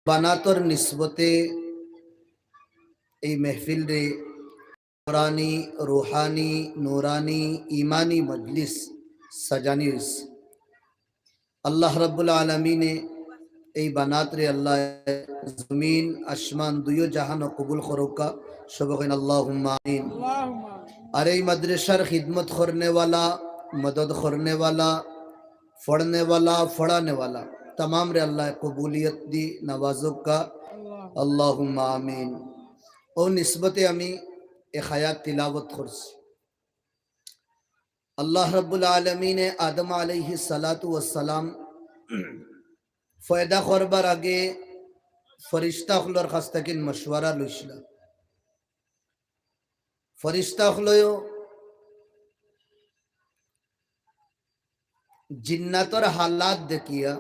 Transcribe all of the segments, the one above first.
বানাতর নিসবতে এই মেহফিল রে নুরানি রুহানি নুরানি ইমানি মজলিস সাজানি হয়েছে। আল্লাহ রাব্বুল আলামিনে এই বানাত রে আল্লাহ জমিন আসমান দুইও জাহান কবুল করুকা সবকেন আল্লাহুম্মা আমিন। আর এই মাদ্রাসার খিদমত করনে वाला मदद करने वाला पढ़ने वाला पढ़ाने वाला तमाम रे अल्लाह कबूलियत दी नवाजुक का अल्लाहुम्मा आमीन। ओ निस्बते अमी एक आयत तिलावत करছি। अल्लाह रब्बुल आलमीन आदम अलैहि सलातु वस्सलाम फयदा करবার আগে ফেরেশতা হলোর কাছ থেকে মশওয়ারা লইছিল। ফেরেশতা হলো জিন্নাতর হালাত দেখিয়া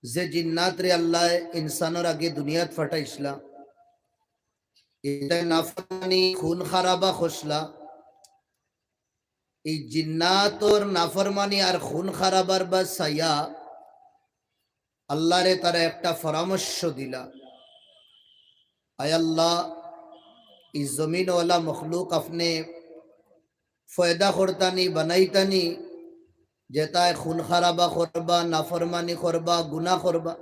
যে জিন্নাত রে আল্লাহ ইনসানের আগে দুনিয়াত ফাটাইছিলা এটা নাফরমানি খুন খারাবা খসলা এই জিন্নাতর নাফরমানি আর খুন খারাবার বা সায়া আল্লাহ রে তারা একটা পরামর্শ দিলা, আয় আল্লাহ এই জমিন ওয়ালা মখলুক আপনি ফয়দা করতানি বানাইতানি যেটায় খুন খারাবা করবা নাফরমানি করবা গুনাহ করবা।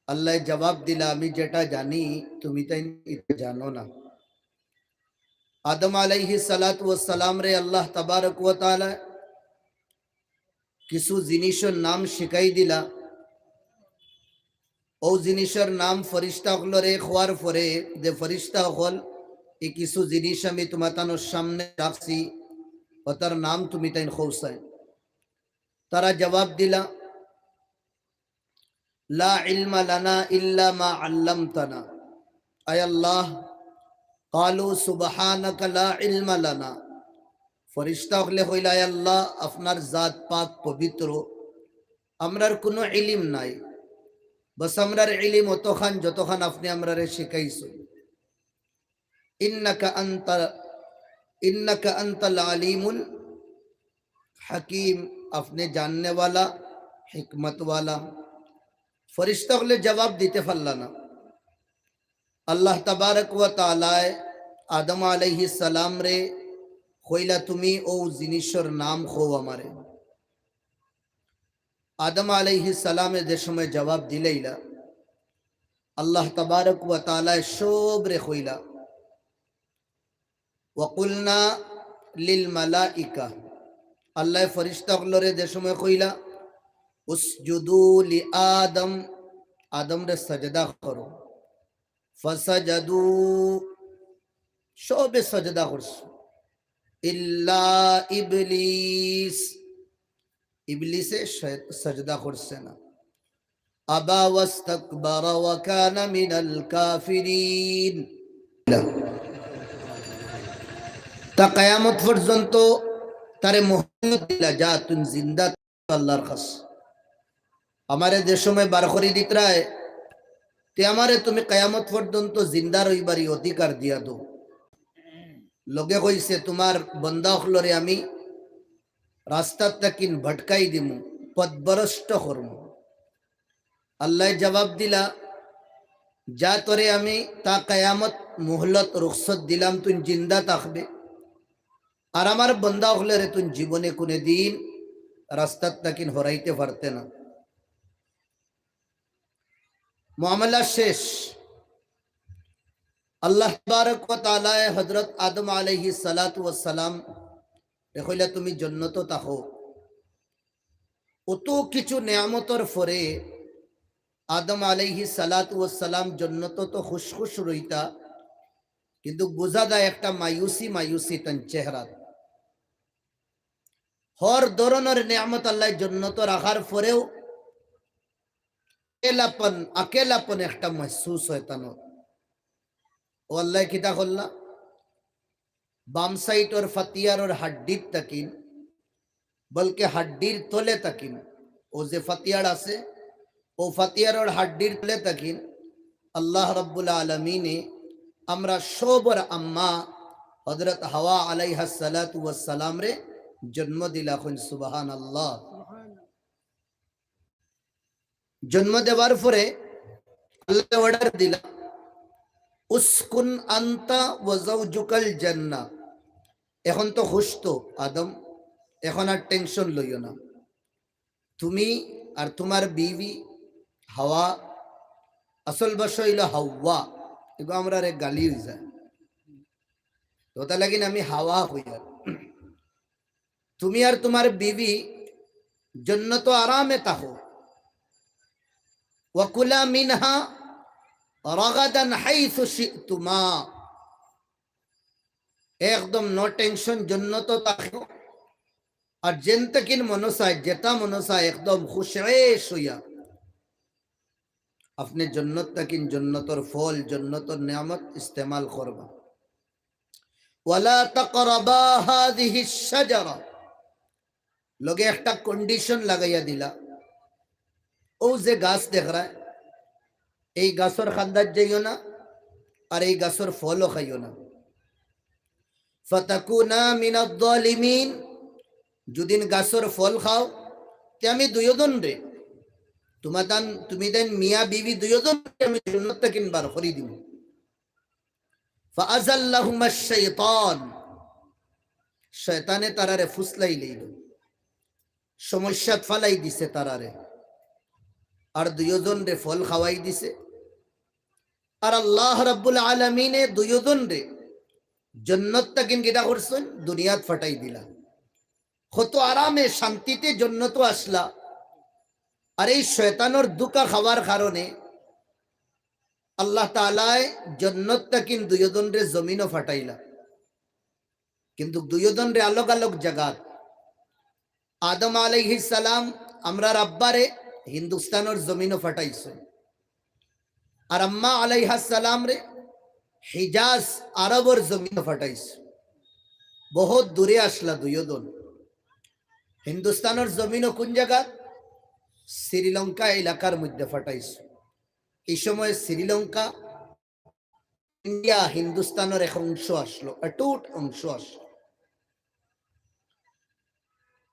আল্লাহ জবাব দিলা আমি যেটা জানি তুমি তাই জানো না। আদম আলাইহিস সালাতু ওয়াস সালাম রে আল্লাহ তাবারক ওয়া তাআলা কিছু জিনিসের নাম শিখাই দিলা। ও জিনিসের নাম ফেরেশতা হলরে খোয়ার পরে যে ফেরেশতা হল এই কিছু জিনিস আমি তোমাদের সামনে রাখছি ওটার নাম তুমি তাই খৌসাই। তারা জবাব দিলা লা ইলমা লানা ইল্লা মা আল্লামতানা। আয় আল্লাহ কালু সুবহানাকা লা ইলমা লানা। ফেরেশতা হলে কইলা আয় আল্লাহ আপনার জাত পাক পবিত্র, আমরার কোনো ইলম নাই, বস আমরার ইলম অতখান যতখান আপনি আমরারে শিখাইছো। ইন্নাকা আনতাল আলিমুল হাকিম, আপনি জাননে वाला হিকমত वाला। ফেরেশতা হলে জবাব দিতে পারলা না। আল্লাহ তাবারক ওয়া তাআলা আদম আলাইহিস সালাম রে কইলা তুমি ও জিনিসের নাম খো আমারে। আদম আলাইহিস সালামে যে সময় জবাব দিলেইলা আল্লাহ তাবারক ওয়া তাআলা সব রে কইলা ওয়াকুলনা লিল মালাইকা। আল্লাহ ফেরেশতা গুলোরে যে সময় কইলা উসজুদু লি আদম, আদম রে সাজদা করো। ফাসাজাদু, সবে সাজদা করছে ইল্লা ইবলিস, ইবলিসে সাজদা করছে না। আবা ওয়াস্তাকবারা ওয়া কানা মিনাল কাফিরিন। তা কিয়ামত পর্যন্ত তারে মোহলত দিলা যা তুই জিন্দা আল্লাহর কাছে আমারে যে সময় বার করে দিতরায় তে আমারে তুমি কিয়ামত পর্যন্ত জিন্দা রইবারই অধিকার দিয়া দো। লগে কইছে তোমার বান্দা হলরে আমি রাস্তা তাকিন ভটকাই দিমু, পথভ্রষ্ট করমু। আল্লাহ জবাব দিলা যা তোরে আমি তা কিয়ামত মোহলত রুখসত দিলাম, তুই জিন্দা থাকবে। আর আমার বান্দা হলরে তুই জীবনে কোনে দিন রাস্তা তাকিন হরাইতে পারতে না। মামলা শেষ। আল্লাহ তাবারক ওয়া তাআলা হযরত আদম আলাইহিস সালাতু ওয়াস সালাম কইলা তুমি জান্নাত থাকো। অত কিছু নিয়ামতের পরে আদম আলাইহিস সালাতু ওয়াস সালাম জান্নাত তো খুশ খুশ রইতা, কিন্তু বোঝা যায় একটা মায়ুসি মায়ুসি তান চেহারা। হর ধরনের নিয়ামত আল্লাহ জান্নাত রাখার পরেও আকেলাপন একটা महसूस হয় তানো। ও আল্লাহ কিতা করলা বাম সাইড और ফতিয়ার और হাড্ডির তাকিন, বলকে হাড্ডির তলে তাকিন, ও যে ফতিয়ার আছে ও ফতিয়ার और হাড্ডির তলে তাকিন আল্লাহ রাব্বুল আলামিনে আমরা সবর আম্মা হযরত হাওয়া আলাইহাস সালাতু ওয়াস সালাম রে জন্ম দিলা। সুবহানাল্লাহ। জন্ম দেওয়ার পরে আল্লাহ অর্ডার দিলা, উসকুন আনতা ওয়া যাওজুকাল জান্নাহ। এখন তো খুশ তো আদম, এখন আর টেনশন লইও না। তুমি আর তোমার বিবি হাওয়া, আসল বাসা হইল হাওয়া, এগুলো আমরা রে গালি হয়ে যায়, তো তা লাগিন আমি হাওয়া হই। আর তুমি আর তোমার বিবি জন্নত আরামে তাহো, ওয়াকুলা মিনহা রাগাদান হাইসু শিতুমা, একদম নো টেনশন জন্নত তাহো। আর যেন তকিন মনসায় যেটা মনসায় একদম খুশরেশ হইয়া আপনি জন্নত তকিন জন্নতর ফল জন্নতর নিয়ামত ইস্তেমাল করবা। ওয়ালা তাকরাবা হাযিহি শাজারা, লগে একটা কন্ডিশন লাগাইয়া দিলা, ও যে গাছ দেখ রা এই গাছর খান্দার যাইও না, আর এই গাছর ফলও খাইও না। ফাতাকুনা মিনাজ জালিমিন, যদিন গাছর ফল খাও তে আমি দুইজন রে তুমি দেন মিয়া বিবি দুইজন আমি জান্নাত থেকে বার করে দিব। ফাআযাল্লাহুমা শাইতান, শয়তানে তারারে ফুসলাই লইল, সমস্যা ফালাই দিছে তারারে, আর দুইজন রে ফল খাওয়াই দিছে। আর আল্লাহ রাব্বুল আলামিনে দুইজন রে জান্নাত থেকে গিটা করছেন দুনিয়াত ফাটাই দিলা। কত আরামে শান্তিতে জান্নাত আসলা, আর এই শয়তানের দুকা খাওয়ার কারণে আল্লাহ তাআলায় জান্নাত থেকে দুইজন রে জমিনও ফাটাইলা। কিন্তু দুইজন রে আলোক আলোক জায়গা। আদম আলাইহিস সালাম আমরা রাব্বারে হিন্দুস্তানের জমিনও ফাটাইছে, আর আম্মা আলাইহাস সালাম রে হিজাজ আরবর জমিনও ফাটাইছে। বহুত দূরে আসলা দুইজন। হিন্দুস্তানের জমিনও কোন জায়গা? শ্রীলঙ্কা এলাকার মধ্যে ফাটাইছে। এই সময় শ্রীলঙ্কা ইন্ডিয়া হিন্দুস্তানের এক অংশ আসলো, অটুট অংশ আসলো।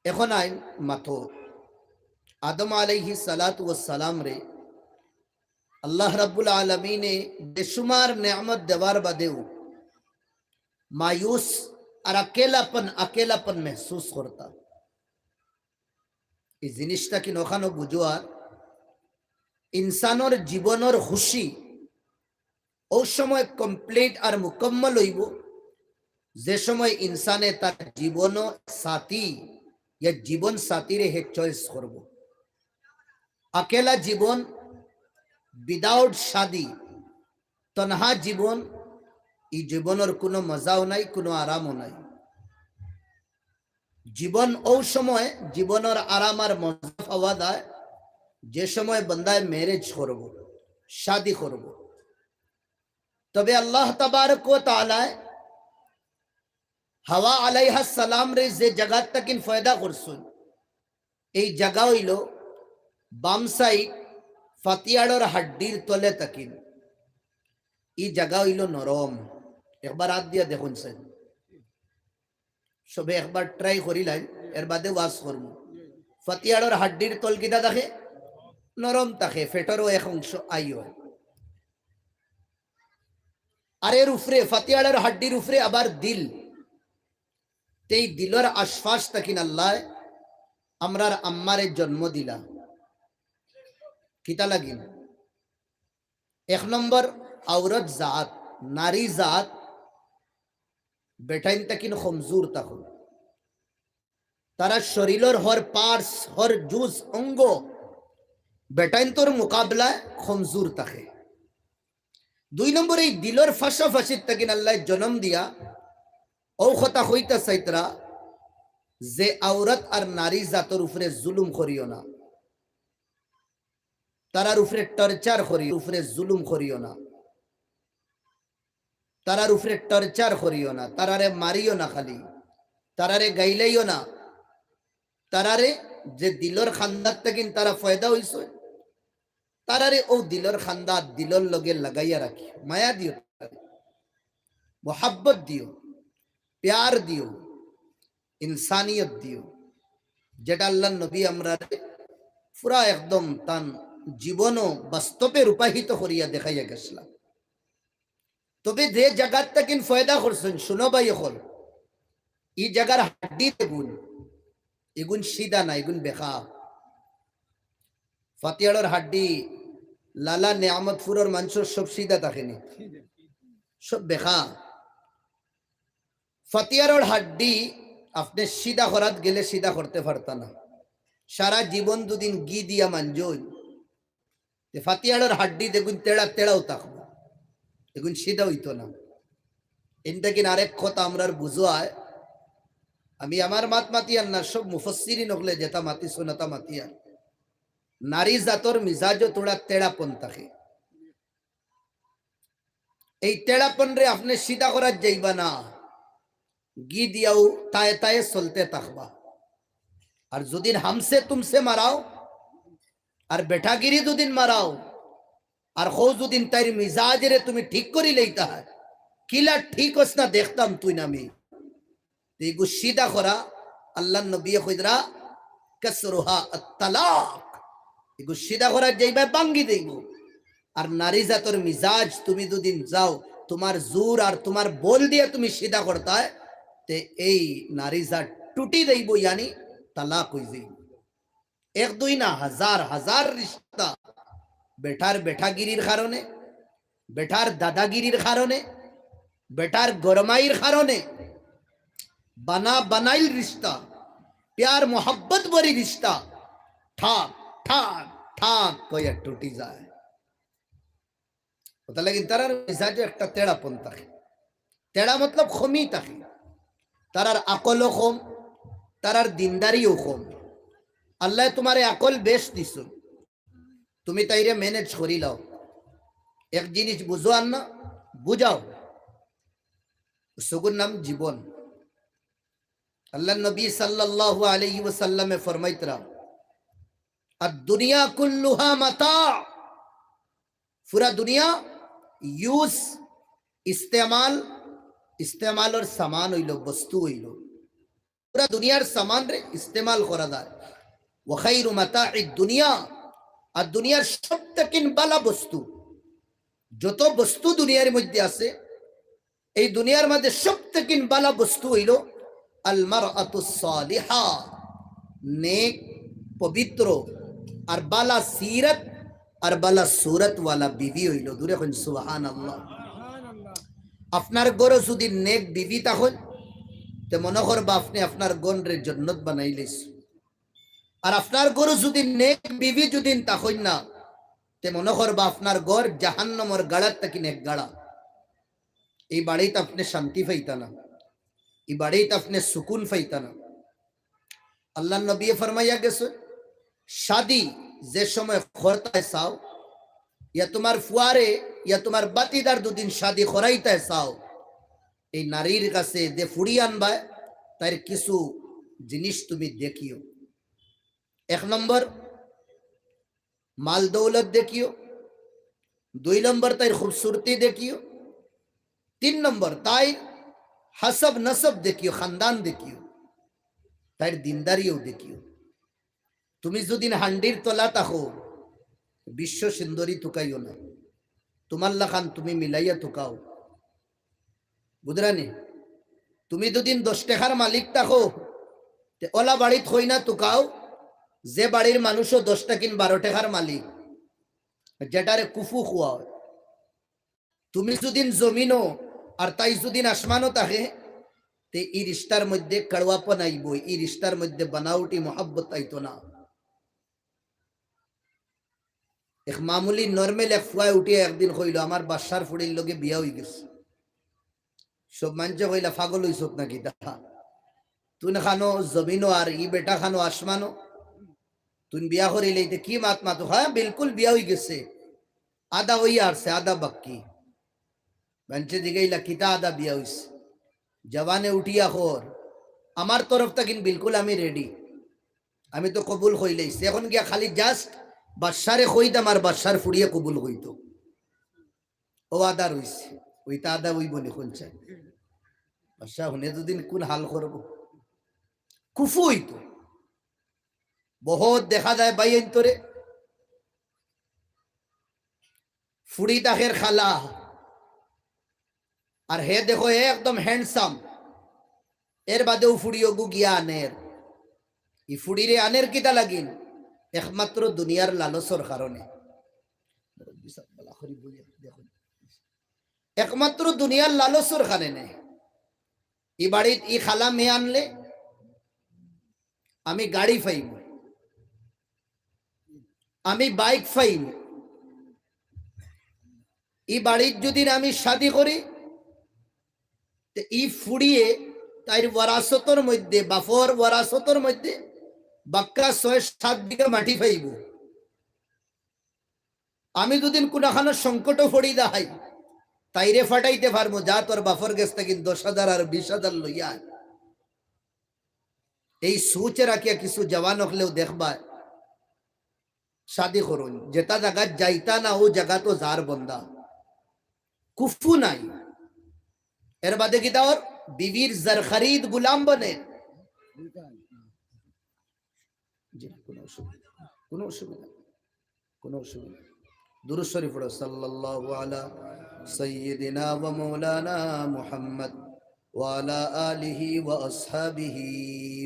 এখন আইন মাথো আদম আলাইহিস সালাতু ওয়াস সালাম রে আল্লাহ রাব্বুল আলামিনে বেশুমার নেয়ামত দেওয়ার বাদেও মায়ুস আর अकेलापन महसूस করতা। এই জিনিসটা কি নখানো বুঝোয়ার ইনসানের জীবনের খুশি ও সময় কমপ্লিট আর মুকম্মল হইব যে সময় ইনসানে তার জীবন সাথী या জীবন সাথীরে হে চয়েস করব। अकेला জীবন উইদাউট শাদী, তনহা জীবন, এই জীবনের কোনো মজাও নাই, কোনো আরামও নাই। জীবন ও সময় জীবনের আরাম আর মজা পাওয়া যায় যে সময় বান্দায় ম্যারেজ করব, শাদী করব। তবে আল্লাহ তাবারক ওয়া তাআলা হাওয়া আলাইহাস সালাম রে যে জায়গা তাকিন ফয়দা করছেন, এই জায়গা হইল বাম সাইড ফাতিয়াড়র হাড্ডির তলে তাকিন। এই জায়গা হইল নরম। একবার হাত দিয়া দেখুন স্যার, সবে একবার ট্রাই করিলাই, এর বাদে ওয়াজ করব। ফাতিয়াড়র হাড্ডির তল কিটা থাকে? নরম থাকে, ফেটরও এক অংশ আই হয়। আর এর উপরে ফাতিয়াড়র হাড্ডির উপরে আবার দিল, এই দিলের আশপাশ তাকিন আল্লাহ আমরার আম্মারে জন্ম দিলা। কিতা লাগিন? এক নম্বর আওরত জাত, নারী জাত বেটাইন তাকিন কমজোর তখন, তারা শরীরের হর পার্টস হর জুজ অঙ্গ বেটাইন তোর মোকাবলায় কমজোর থাকে। দুই নম্বর এই দিলের ফাঁসাফাঁসি তাকিন আল্লাহ জন্ম দিয়া ও কথা হইতা চাইতরা যে আওরত আর নারী জাতর উপরে জুলুম করিও না, তারার উপরে টর্চার করিও, উপরে জুলুম করিও না, তারার উপরে টর্চার করিও না, তারারে মারিও না, খালি তারারে গাইলাইও না। তারারে যে দিলর খান্দার তাকিন তারা ফয়দা হইছে, তারারে ও দিলর খান্দাত দিলর লগে লাগাইয়া রাখি, মায়া দিও, মোহাব্বত দিও, প্যার দিও, ইনসানিয়ত দিও, যেটা আল্লাহ নবী আমরা পুরা একদম তান জীবনও বাস্তবে রূপায়িত করিয়া দেখাইয়া গেছিলাম। তবে যে জায়গার তাকিন ফয়দা করছেন শুনো ভাই, এখন এই জায়গার হাড্ডি এগুন এগুন সিধা না, এগুন বেখা। ফাতিয়াড়ের হাড্ডি লালা নেয়ামতপুরের মানুষের সব সিধা থাকেনি, সব বেখা। ফাতিয়াড়ের হাড্ডি আপনি সিধা করাত গেলে সিধা করতে পারত না, সারা জীবন দুদিন ঘি দিয়া মানজই। ফাতিয়াড়ের হাড্ডি দেখুন তেড়া তেড়াও থাকবো, এগুন সিধা হইতো না। এটা কিনা আরেক কথা আমরা বুঝায়, আমি আমার মাত মাতিয়ার না, সব মুফসিরি নকলে যেটা মাতি শোনাতা মাতিয়ার, নারী জাতর মিজাজও তোড়া তেড়াপন থাকে। এই তেড়াপন রে আপনি সিধা করার যাইবা না, ঘি দিয়াও তায়ে তায়ে চলতে থাকবা। আর যদি হামসে তুমসে মারাও আর বেঠাগিরি দুদিন মারাও, আর হো দুদিন তাই মিজাজ রে তুমি ঠিক করি লইতা হয়, কিলা ঠিক হস না দেখতাম তুই নামি। এগু সিধা করা আল্লাহ নবী কইদরা কাসরুহা আত-তালাক, এগু সিধা করা যাইবা বাঙ্গি দেইব। আর নারী জাতর মিজাজ তুমি দুদিন যাও তোমার জোর আর তোমার বল দিয়ে তুমি সিধা করতা হয়, তে এই নারী জাত টুটি দেইব, ইয়ানি তালাক হই যাইব। এক দুই না, হাজার হাজার রিশতা বেটার বেঠাগিরির কারণে, বেটার দাদাগিরির কারণে, বেটার গরমাইর কারণে বানা বানাইল রিশতা, প্যার মোহব্বত ভরি রিশতা ঠাক ঠাক ঠাক কইয়া টুটি যায়। ওটা লাগে তারার মিজাজে একটা তেড়াপন থাকে। তেড়া মতলব খমি থাকে, তারার আকলও কম, তারার দিনদারিও কম। আল্লাহ তোমারে আকল বেশ দিছ, তুমি তাইরে ম্যানেজ করি লাও। এক জিনিস বুঝো আর না বুঝাও, সগুর নাম জীবন। আল্লাহ নবী সাল্লাল্লাহু আলাইহি ওয়াসাল্লামে ফরমাইতরা, আদ-দুনিয়া কুল্লুহা মাতা, পুরা দুনিয়া ইউজ ইস্তেমাল, ইস্তেমালের সামান হইল, বস্তু হইল। পুরা দুনিয়ার সামান রে ইস্তেমাল করা যায়। ওয়া খায়রু মাতা'id দুনিয়া, আর দুনিয়ার সবথেকে বালা বস্তু, যত বস্তু দুনিয়ার মধ্যে আছে, এই দুনিয়ার মধ্যে সবথেকে বালা বস্তু হইল আল মারআতুস সালিহা, নেক পবিত্র আর বালা সিরত আর বালা সুরত ওয়ালা বিবি হইল। দূরে কোন সুবহানাল্লাহ। আপনার গড়ে যদি নেক বিবি তখন তে মনে করবা আপনি আপনার গণ রে জান্নাত বানাইলেছ। আর আপনার গড়ে যদি নেক বিবি যদি তখন না, তে মনে করবা আপনার গড় জাহান্নামের গাড়ার থেকে নেক গাড়া। এই বাড়িতে আপনি শান্তি পাইতা না, এই বাড়িতে আপনি সুকুন পাইতা না। আল্লাহ নবী ফরমাইয়া গেছে, শাদি যে সময় করতে চাও, ইয়া তোমার ফুয়ারে ইয়া তোমার বাতিদার দুদিন শাদি করাইতে চাও, এই নারীর কাছে যে ফুড়ি আনবা তার কিছু জিনিস তুমি দেখিও। এক নম্বর মাল দৌলত দেখিও, দুই নম্বর তাই খুবসুরতি দেখিও, তিন নম্বর তাই হাসব নসব দেখিও, খানদান দেখিও, তাই দিনদারিও দেখিও। তুমি যদি হান্ডির তলা তাকো, বিশ্ব সুন্দরী তুকাইও না, তোমার লাখান তুমি মিলাইয়া তুকাও, বুঝরানি। তুমি দুদিন 10 টাকার মালিক তাকো, ওলা বাড়িত হই না তুকাও, যে বাড়ির মানুষও 10 টাকা 12 টাকার মালিক, যেটারে কুফু খুয়াও। তুমি যদি জমিনও আর তাই যদি আসমানও থাকে, তে এই রিস্তার মধ্যে কড়ওয়াপন আইব, এই রিস্তার মধ্যে বানাউটি মোহাব্বত আইতো না। এক মামুলি নর্মেল এক ফুয়ায় উঠিয়ে একদিন কইল, আমার বাসার ফুড়ির লগে বিয়া হয়ে গেছে। সব মানুষ কইলা পাগল হইছ নাকি, দেখা তুই খানো জমিনও আর ই বেটা খানো আসমানো, তুই বিয়া করিলে কি মাত মাতো? হ্যাঁ বিলকুল বিয়া হয়ে গেছে, আদা হইয়া আসছে আদা বাক্কি। মানুষের দিকে কিতা আদা বিয়া হইছে, জবানে উঠিয়া খোর আমার তরফ থেকে বিলকুল আমি রেডি, আমি তো কবুল হইলেইছি। এখন গিয়া খালি জাস্ট বাদশারে কইতাম আর বাদশার ফুড়িয়ে কবুল হইতো, ও আদা রইছে, ওইটা আদা ওই বলে কোন চাই বাদশাহ হনে দুদিন কোন হাল করব, কুফু হইতো। বহুত দেখা যায় বাই অন্তরে ফুড়ি তাহের খালা আর হে দেখো হে একদম হ্যান্ডসাম এর বাদেও ফুড়িও গু গিয়া আনের ই ফুড়িরে আনের কিতা লাগিন একমাত্র দুনিয়ার লালসর কারণে একমাত্র দুনিয়ার লালসর কারণে ই বাড়িত ই খালা মেয়ে আনলে আমি গাড়ি পাইব আমি বাইক পাইব ই বাড়ির যদি আমি শাদি করি ই ফুড়িয়ে তাই ওয়ারাসতর মধ্যে বাফর ওয়ারাসতর মধ্যে বাক্কা ৬-৭ বিঘা মাটি পাইব আমি দুদিন কোনখানো সংকট পড়ি দাহাই তাইরে ফাটাইতে পারবো যা তোর বাফর গেছ থেকে ১০,০০০ আর ২০,০০০ লইয়া এই সোচ রাখিয়া কিছু জওয়ান হলেও দেখবা শাদি করুন যেটা জায়গা যাইতা না ও জায়গা তো যার বন্দা কুফু নাই এর বাদে কি তার বিবির জার খরিদ গুলাম বনে কোন অসুবিধা দুরূদ শরীফ পড়ো সাল্লাল্লাহু আলা সাইয়্যিদিনা ওয়া মাওলানা মুহাম্মদ ওয়া আলা আলিহি ওয়া আসহাবিহি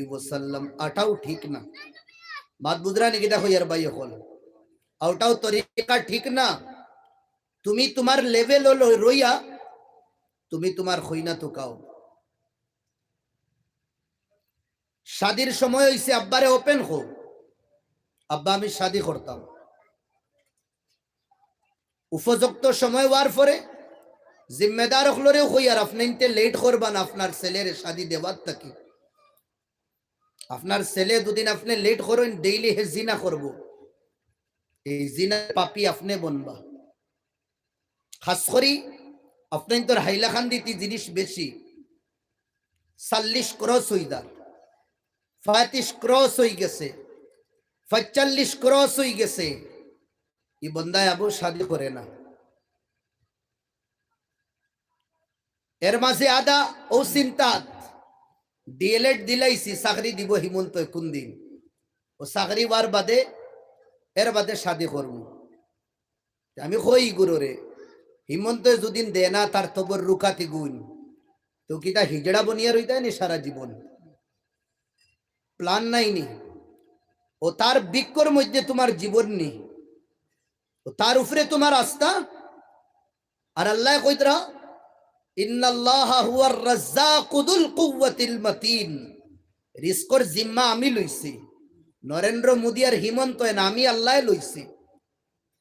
ওয়া সাল্লাম আটাও ঠিক না বাত বুঝরা নি কিটা হইয়ার ভাই হল আউটাও তরিকা ঠিক না তুমি তোমার লেভেল রইয়া তুমি তোমার খইনা তো কাও শাদির সময় হইছে আব্বারে ওপেন হো আব্বা আমি শাদি করতাম উপযুক্ত সময় হওয়ার পরে জিম্মেদার হলরেও হইয়ার আপনি লেট করবান আপনার ছেলের শাদি দেওয়ার থাকি আপনার ছেলে দুদিন আপনি লেট করেন ডেইলি হে জিনা করব এই জিনা পাপি আপনি বনবা খাস করি আপনি তোর হাইলাকান্দিতে জিনিস বেশি ৪০ ক্রস হইদার ৩৫ ক্রস হয়ে গেছে ৪৫ ক্রস হয়ে গেছে ই বন্দায় আবু শাদি করে না এর মাঝে আদা ও চিন্তাত ডিএলএড দিলাইছি চাকরি দিব হিমন্ত কোন দিন ও চাকরি হওয়ার বাদে এর বাদে শাদি করব আমি কই গুরুরে হিমন্ত যদিন দে না তার তবর রুখাতি গুণ তো কিটা হিজড়া বনিয়া রইতে নি সারা জীবন প্ল্যান নাই নি ও তার বিক্ষর মধ্যে তোমার জীবন নি ও তার উপরে তোমার আস্থা আর আল্লাহ কইতরা ইন্নাল্লাহা হুয়ার রাজ্জাকুল কুওয়াতিল মাতিন রিজকের জিম্মা আমি লইছি নরেন্দ্র মোদি আর হিমন্ত না আমি আল্লাহ লইছি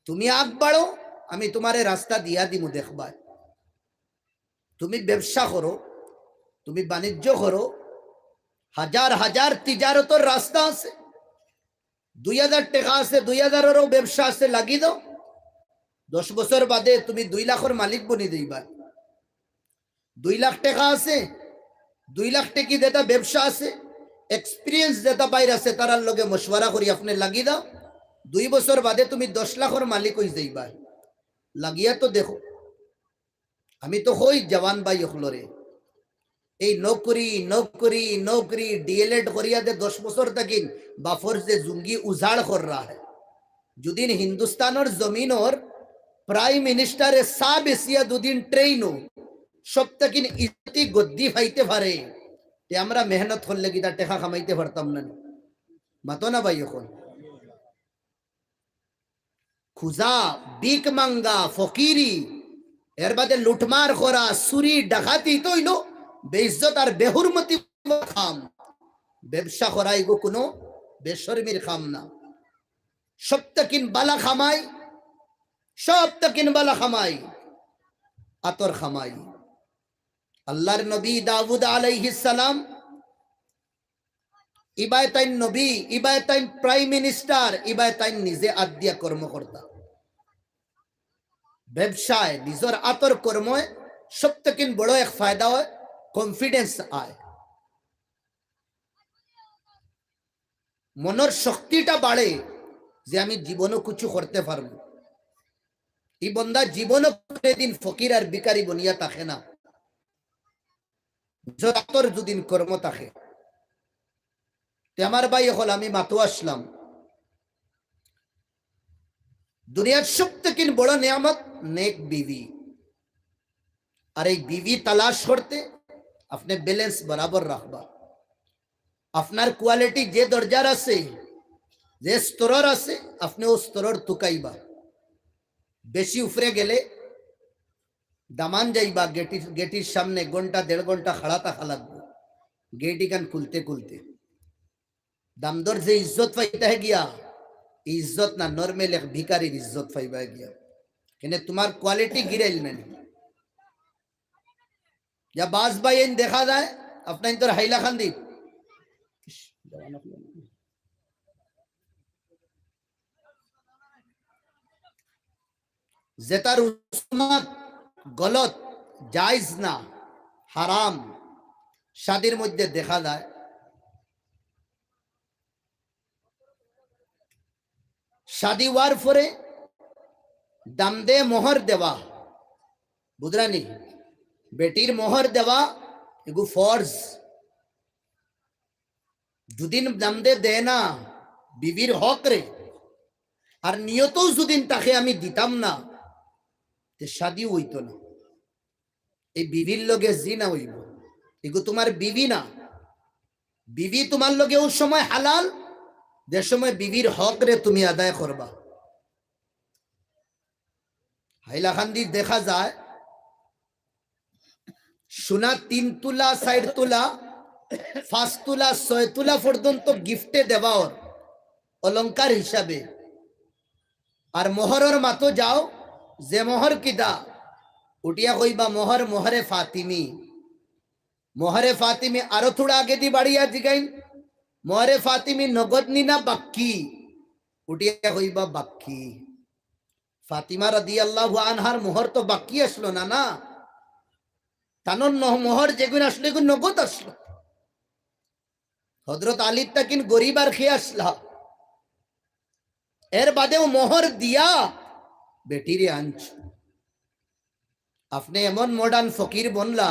তুমি আগ বাড়ো আমি তোমারে রাস্তা দিয়া দিমু দেখবা তুমি ব্যবসা করো তুমি বাণিজ্য করো হাজার হাজার তিজারতর রাস্তা আছে ২০০০ টাকা আছে ২০০০এরও ব্যবসা আছে লাগি দাও ১০ বছর বাদে তুমি ২ লাখের মালিক বনি দিবা ২ লাখ টাকা আছে ২ লাখ টাকি যেটা ব্যবসা আছে এক্সপিরিয়েন্স যেটা বাইরে আছে তারার লগে মশওয়ারা করি আপনি লাগি দাও ২ বছর বাদে তুমি ১০ লাখের মালিক হয়ে যাইবা লাগিয়া তো দেখো আমি তো হই জওয়ান ভাই হলরে এই নৌকরি নৌকরি নৌকরি ডিএলএড করিয়া দে ১০ বছর থাকিন বাফর যে জুঙ্গি উজাড় কর রা है যদিন হিন্দুস্তানের জমিনের প্রাইম মিনিস্টারে সাব এসিয়া দুদিন ট্রেইনো সব তকিন ইতি গদ্দি ফাইতে পারে তে আমরা মেহনত করলে গিতা টাকা কামাইতে পারতাম না মাতো না ভাই এখন খুজা বিক মাঙ্গা ফকিরি এর বাদে লুটমার করা চুরি ডাকাতি তো হইলো বেইজ্জত আর বেহুরমতি খাম ব্যবসা করাই গো কোনো বেশরমির খাম না সব তকিন বালা খামাই সব তকিন বালা খামাই আতর খামাই আল্লাহর নবী দাউদ আলাইহিস সালাম ইবায়তাইন নবী ইবায়তাইন প্রাইম মিনিস্টার ইবায়তাইন নিজে আদ্যা কর্মকর্তা ব্যবসায় নিজের আতর কর্মে সব থেকে বড় এক ফায়দা হয় কনফিডেন্স আয় মনের শক্তিটা বাড়ে যে আমি জীবনও কিছু করতে পারবো এই বন্দা জীবনও দিন ফকির আর ভিখারি বনিয়া থাকে না আতর দুদিন কর্ম থাকে আমার ভাই হল আমি মাতো আসলাম দুনিয়ার সবথেকে বড় নিয়ামত নেক বিবি। আর এই বিবি তালাশ করতে আপনি ব্যালেন্স বরাবর রাখবা। আপনার কোয়ালিটি যে দরজার আছে, যে স্তরের আছে, আপনি ও স্তরের তুকাইবা। বেশি উপরে গেলে দামান যাইবা, গেটির সামনে ঘন্টা 1.5 ঘন্টা খাড়া থাকা লাগবে, গেট ইখান খুলতে খুলতে। দামদর যে ইজ্জত পাইতে গিয়া, ইজ্জত না, নর্মেল এক ভিকারির ইজ্জত পাইবা গিয়া, কেন তোমার কোয়ালিটি গিরাইল না। যা বাস ভাই দেখা যায় আপনার তোর হাইলাকান্দি যে তার গলত, জায়েজ না, হারাম, শাদির মধ্যে দেখা যায়। শাদি হওয়ার পরে দাম দে মোহর দেওয়া, বুঝরানি, বেটির মোহর দেওয়া এগু ফরজ। দুদিন দাম দে না বিবির হক রে, আর নিয়তও যদিন তাকে আমি দিতাম না, শাদি হইতো না। এই বিবির লগে জিনা হইব, এগু তোমার বিবি না। বিবি তোমার লগে ওই সময় হালাল, যে সময় বিবির হক রে তুমি আদায় করবা। হাইলাকান্দি দেখা যায় সোনা 3 তোলা 4 তোলা 5 তোলা 6 তোলা পর্যন্ত গিফটে দেওয়া ওর অলংকার হিসাবে। আর মোহরের মাতো যাও, যে মোহর কিদা উঠিয়া কইবা মোহর মোহরে ফাতিমি। মোহরে ফাতিমি আরো থোড়া আগে দি বাড়িয়া জিগাইন, মোহরে ফাতিমি নগদ নি না বাক্কি, উঠিয়া কইবা বাক্কি। ফাতিমা রাদিয়াল্লাহু আনহার মোহর তো বাকি আসলো না, না তানোর মোহর যেগুন আসলো এগুন নগদ আসলো। হযরত আলীর তাকিন গরিব আর খেয়ে আসলা, এর বাদেও মোহর দিয়া বেটিরে আনছ। আপনি এমন মডার্ন ফকির বনলা,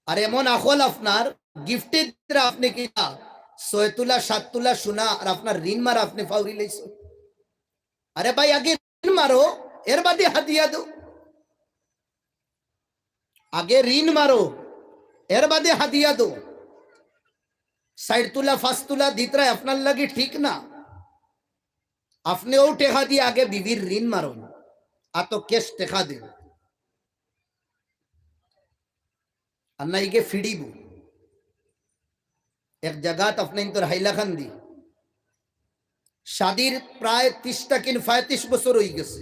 আর এমন আখল আপনার গিফটে আপনি কি 6 তোলা 7 তোলা সোনা, আর আপনার ঋণ মারা আপনি ফাউরি লইছ। আরে ভাই আগে ঋণ মারো, এর বাদে হাদিয়া দো। আগে ঋণ মারো, এর বাদে হাদিয়া দো। 60 তোলা 5 তোলা দিতরা আপনার লাগে ঠিক না। আপনি ও টেকা দিয়ে আগে বিবির ঋণ মারো, আর তো কেস টেকা দেন, আর না ইগে ফিডিব। এক জায়গাত আপনি তোর হাইলাকান্দি শাদির প্রায় 30টা কিন 35 বছর হয়ে গেছে।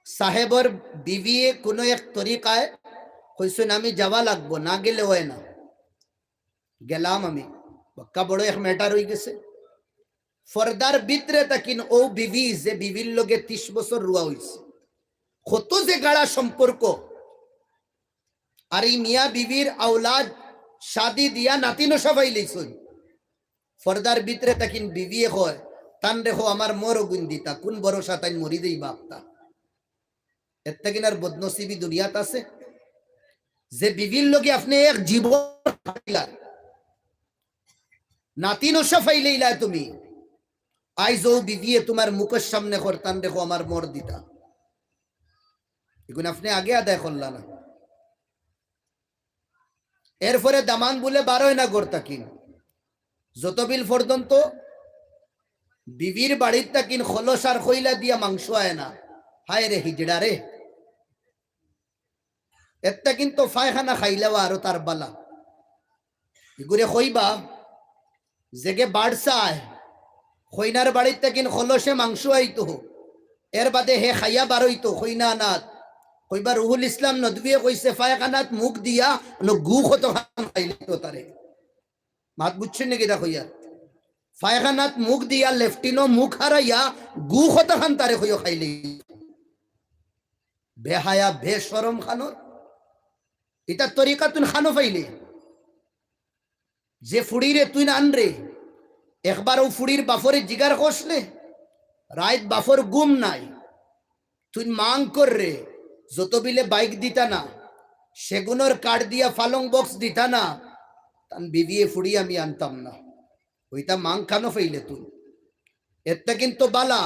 সাহেবর বিবিয়ে কোনো এক তরিকায় কইছেন আমি যাওয়া লাগবো, না গেলে হয় না। গেলাম আমি, বাক্কা বড় এক ম্যাটার হয়ে গেছে। ফরদার ভিতরে তাকিন ও বিবি, যে বিবির লগে 30 বছর রুয়া হয়েছে, কত যে গাড়া সম্পর্ক। আর এই মিয়া বিবির আওলাদ শাদি দিয়া নাতিনো সবাই লইছই। ফরদার ভিতরে তাকিন বিবি হয়, তান রেখো আমার মর গুণ দিতা, কোন ভরসা তাই মরি দেই বাপতা। এর থেকে আর বদনসিবি দুনিয়াত আছে, যে বিবির লগে আপনি এক জীবন নাতি নশা ফাইলেইলা তুমি, আইজও বিবিয়ে তোমার মুখের সামনে করতান দেখো আমার মর দিতা, এগুলো আপনি আগে আদায় করলা না। এরপরে দামান বলে বারোয় না গড়তা কিন, যত বিল পর্যন্ত বিবির বাড়ির তাকিন খলস আর খইলা দিয়া মাংস আয় না। হায় রে হিজড়া রে, একটা কিন্তু ফায়খানা খাইলেও আরো তার বালা। এগুলো কইবা জেগে বাড়সায় খইনার বাড়ির তাকিন খলসে মাংস আইতো, এর বাদে হে খাইয়া বারইতো খইনা নাথ। কইবা রুহুল ইসলাম নদবিয়ে কইছে ফায়খানাত মুখ দিয়া গু কত খাইতো তারে। মাত বুঝছেন নাকি? দেখো ইয়ার ফায়খানাত মুখ দিয়া লেফটিনো মুখ হারাইয়া গু কত খান তারে কইও খাইলে। বেহায়া বেশরম খানোর এটা তরিকা তুই খানো পাইলে, যে ফুড়িরে তুই না আনরে একবার ও ফুড়ির বাফরে জিগার কষলে রাত বাফর গুম নাই, তুই মাং কর রে যত বিলে বাইক দিতা না, সেগুনোর কাঠ দিয়া ফালং বক্স দিতা না, তান বিবিয়ে ফুড়ি আমি আনতাম না। ওইটা মাং খানো ফেইলে তুই এতে কিন্তু বালা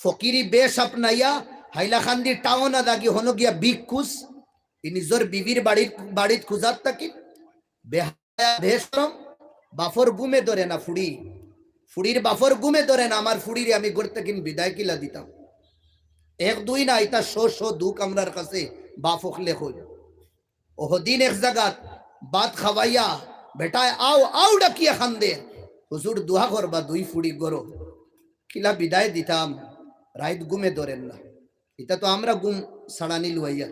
ফকিরি বেশ আপনাইয়া হাইলাকান্দি টাউন আদাগি হনো গিয়া বিগ খুশ নিজের বিবির বাড়িত খুঁজার থাকি বেহায়া বেশরম বাফর গুমে ধরে না ফুড়ির বাফর গুমে ধরে না আমার ফুড়ির আমি গড়তে কিন বিদায় কিলা দিতাম এক দুই না এটা শো দু কামরার কাছে বাফকলে হই ওহদিন এক জায়গাত বাত খাওয়াইয়া বেটায় আও ডাকিয়া খান্দে হুজুর দুহা করবা দুই ফুড়ি গরো কিলা বিদায় দিতাম রাইত গুমে ধরেন না এটা তো আমরা গুম সাড়ানি লুয়াইয়া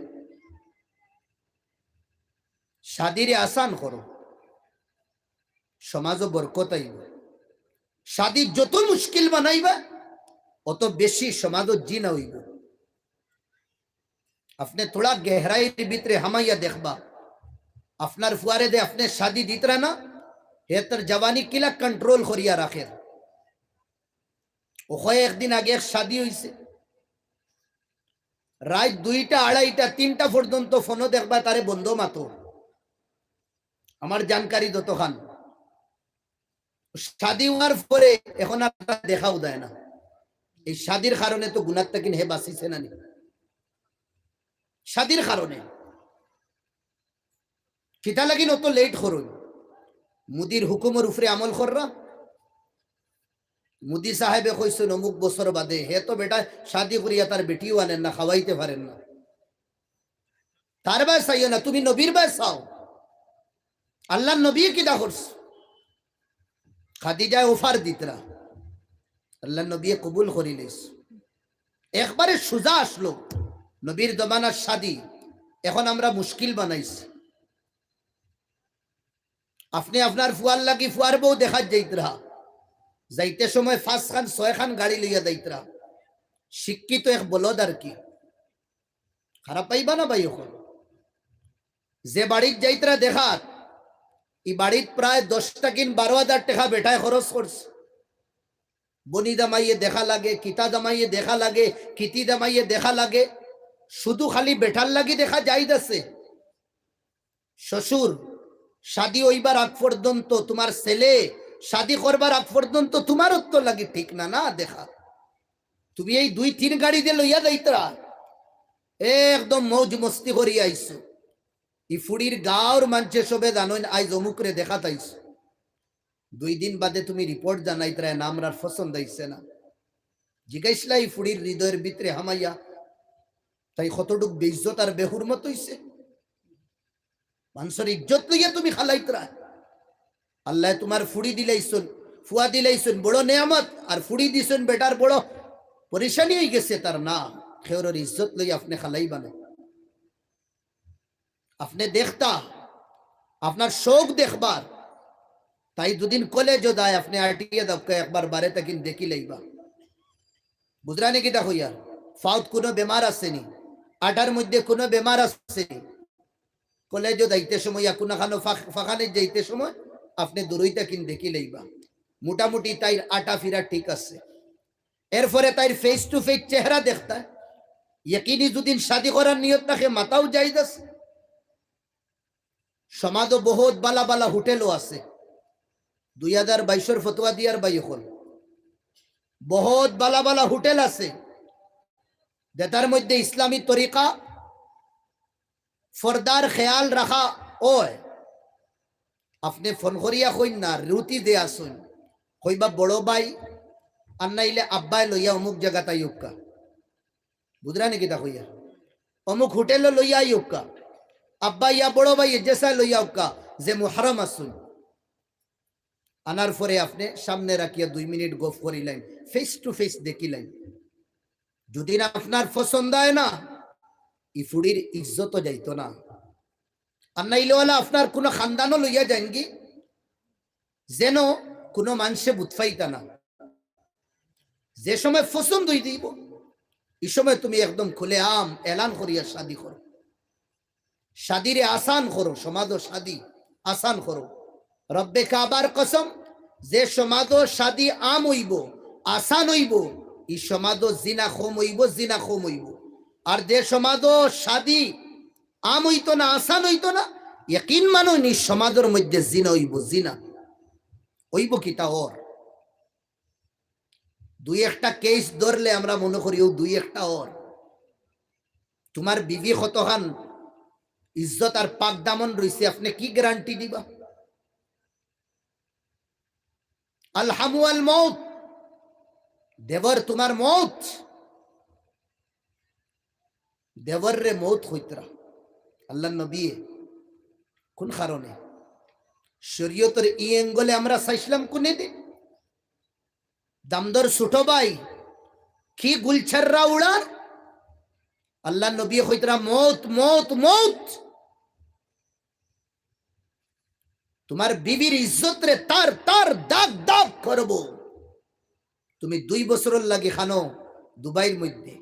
শাদিরে আসান করো সমাজও বরকত আইব শাদি যত মুশকিল বানাইবা অত বেশি সমাজও জিনা হইব আপনি থোড়া গহরাইয়ের ভিতরে হামাইয়া দেখবা আপনার ফুয়ারে দে আপনি শাদি দিতরা না হে তার জওয়ানি কিলা কন্ট্রোল করিয়া রাখে ও একদিন আগে এক শাদি হইছে রাত 2টা 2:30টা 3টা পর্যন্ত ফোনও দেখবা তারে বন্ধ মাতো আমার জানকারি যতখান শাদি হওয়ার পরে এখন আর দেখাও দেয় না এই শাদির কারণে তো গুনার তাকিন হে বাঁচিছে না শাদির কারণে কিতা লাগিন অত লেট করুন মুদির হুকুমের উপরে আমল কররা মুদি সাহেবে কইছেন অমুক বছর বাদে হে তো বেটা শাদি করিয়া তার বেটিও আনেন না খাওয়াইতে পারেন না তার বয়স চাইও না তুমি নবীর বয়স চাও আল্লাহ নবী কিদা করছ খাদিজায় অফার দিতরা আল্লাহ নবী কবুল করিলিস একবারে সুজা আসলো নবীর জমানার শাদি এখন আমরা মুশকিল বানাইছি আপনি আপনার ফুয়ার লাগি ফুয়ার বউ দেখা যাইতরা যাইতে সময় 5 খান 6 খান গাড়ি লইয়া যাইতরা শিক্ষিত এক বলদ আর কি খারাপ পাইবা না ভাই এখন যে বাড়ির যাইতরা দেখাত এই বাড়িত প্রায় 10টা কিন 12,000 টাকা বেটায় খরচ করছে বনি দামাইয়ে দেখা লাগে কিতা দামাইয়ে দেখা লাগে কিতি দামাইয়ে দেখা লাগে শুধু খালি বেটার লাগি দেখা যাইতাছে শ্বশুর শাদি হইবার আগ পর্যন্ত তোমার ছেলে শাদি করবার আগ পর্যন্ত তোমার তো লাগি ঠিক না না দেখা তুমি এই 2-3 গাড়ি দিয়ে লইয়া যাইতরা একদম মৌজ মস্তি করিয়া আইছো ই ফুড়ির গাঁর মানছে সবে জানো আজ অমুকরে দেখা তাইছো 2 দিন বাদে তুমি রিপোর্ট জানাইতরা নামরার পছন্দ হইছে না জিজ্ঞাসলা এই ফুড়ির হৃদয়ের ভিতরে হামাইয়া তাই কতটুক বেইজ্জত আর বেহুরমত হইছে মানুষের ইজ্জত লইয়া তুমি খালাইতরা আল্লাহ তোমার ফুড়ি দিলাইছুন ফুয়া দিলাইছুন বড় নেয়ামত আর ফুড়ি দিছুন বেটার বড় পরেশানি হয়ে গেছে তার না খেওরের ইজ্জত লইয়া আপনি খালাইবা না আপনি দেখতা আপনার শোক দেখবার তাই দুদিন কলেজও দেয় আপনি আরটিএ দবকে একবার বারে তাকিন দেখি লইবা বুঝরানি কিতা হইয়া ফাউত কোনো বেমার আসেনি আটার মধ্যে কোনো বেমার আসেনি কলেজও যাইতে সময় কোনো খানো ফাঁকানে যাইতে সময় আপনি দূরইটা কিন দেখি লইবা মোটামুটি তাই আটা ফিরা ঠিক আছে এরপরে তাই ফেস টু ফেস চেহারা দেখতা ইয়কিনি দুদিন শাদি করার নিয়ত রাখে মাথাও যাইদাস সমাজও বহুত বালা বালা হোটেলও আছে 2022 ফতোয়া দিয়ার বাই হল বহুত বালা বালা হোটেল আছে যেটার মধ্যে ইসলামী তরিকা ফরদার খেয়াল রাখা ওয় আপনি ফোন করিয়া কইন না রুটি দে আসুন কইবা বড় ভাই আর নাইলে আব্বাই লইয়া অমুক জায়গা তাই উক্কা বুঝরা নাকি তা কইয়া অমুক হোটেল লইয়া উক্কা আব্বা ইয়া বড় ভাই যেসা লইয়া উক্কা যে মুহরম আসুন আনার পরে আপনি সামনে রাখিয়া 2 মিনিট গপ করিলেন ফেস টু ফেস দেখিলেন যদি না আপনার পছন্দ হয় না ই ফুড়ির ইজ্জত যাইতো না আর নাইলে ওলা আপনার কোনো খানদানও লইয়া যানগি যেন কোনো মানুষে বুঝফাইতা না যে সময় পছন্দ হই দিব এই সময় তুমি একদম খুলে আম এলান করিয়া শাদি করো শাদিরে আসান করো সমাজ শাদি আসান করো রব্বে কাবার কসম যে সমাজ শাদি আম হইব আসান হইব এই সমাজ জিনা কম হইব আর যে সমাজ শাদি আম হইতো না আসান হইতো না ইয়কিন মানো নি সমাজের মধ্যে জিনা হইব জিনা হইব কিতা ওর দুই একটা কেস ধরলে আমরা মনে করি ও দুই একটা ওর তোমার বিবি কতখান ইজ্জত আর পাক দামন রইছে আপনি কি গ্যারান্টি দিবা আল হামু আল মউত দেবর তোমার মউত দেবর রে মউত হইতরা আল্লাহ নবী কোন কারণে শরীয়তের ই অ্যাঙ্গলে আমরা চাইছিলাম কোনে দিন দামদর ছোট ভাই কি গুলছাররা উড়ার আল্লাহ নবী হইতরা মউত মউত মউত তোমার বিবির ইজ্জত রে তার তার দাগ দাগ করব তুমি 2 বছরের লাগি খানো দুবাইয়ের মধ্যে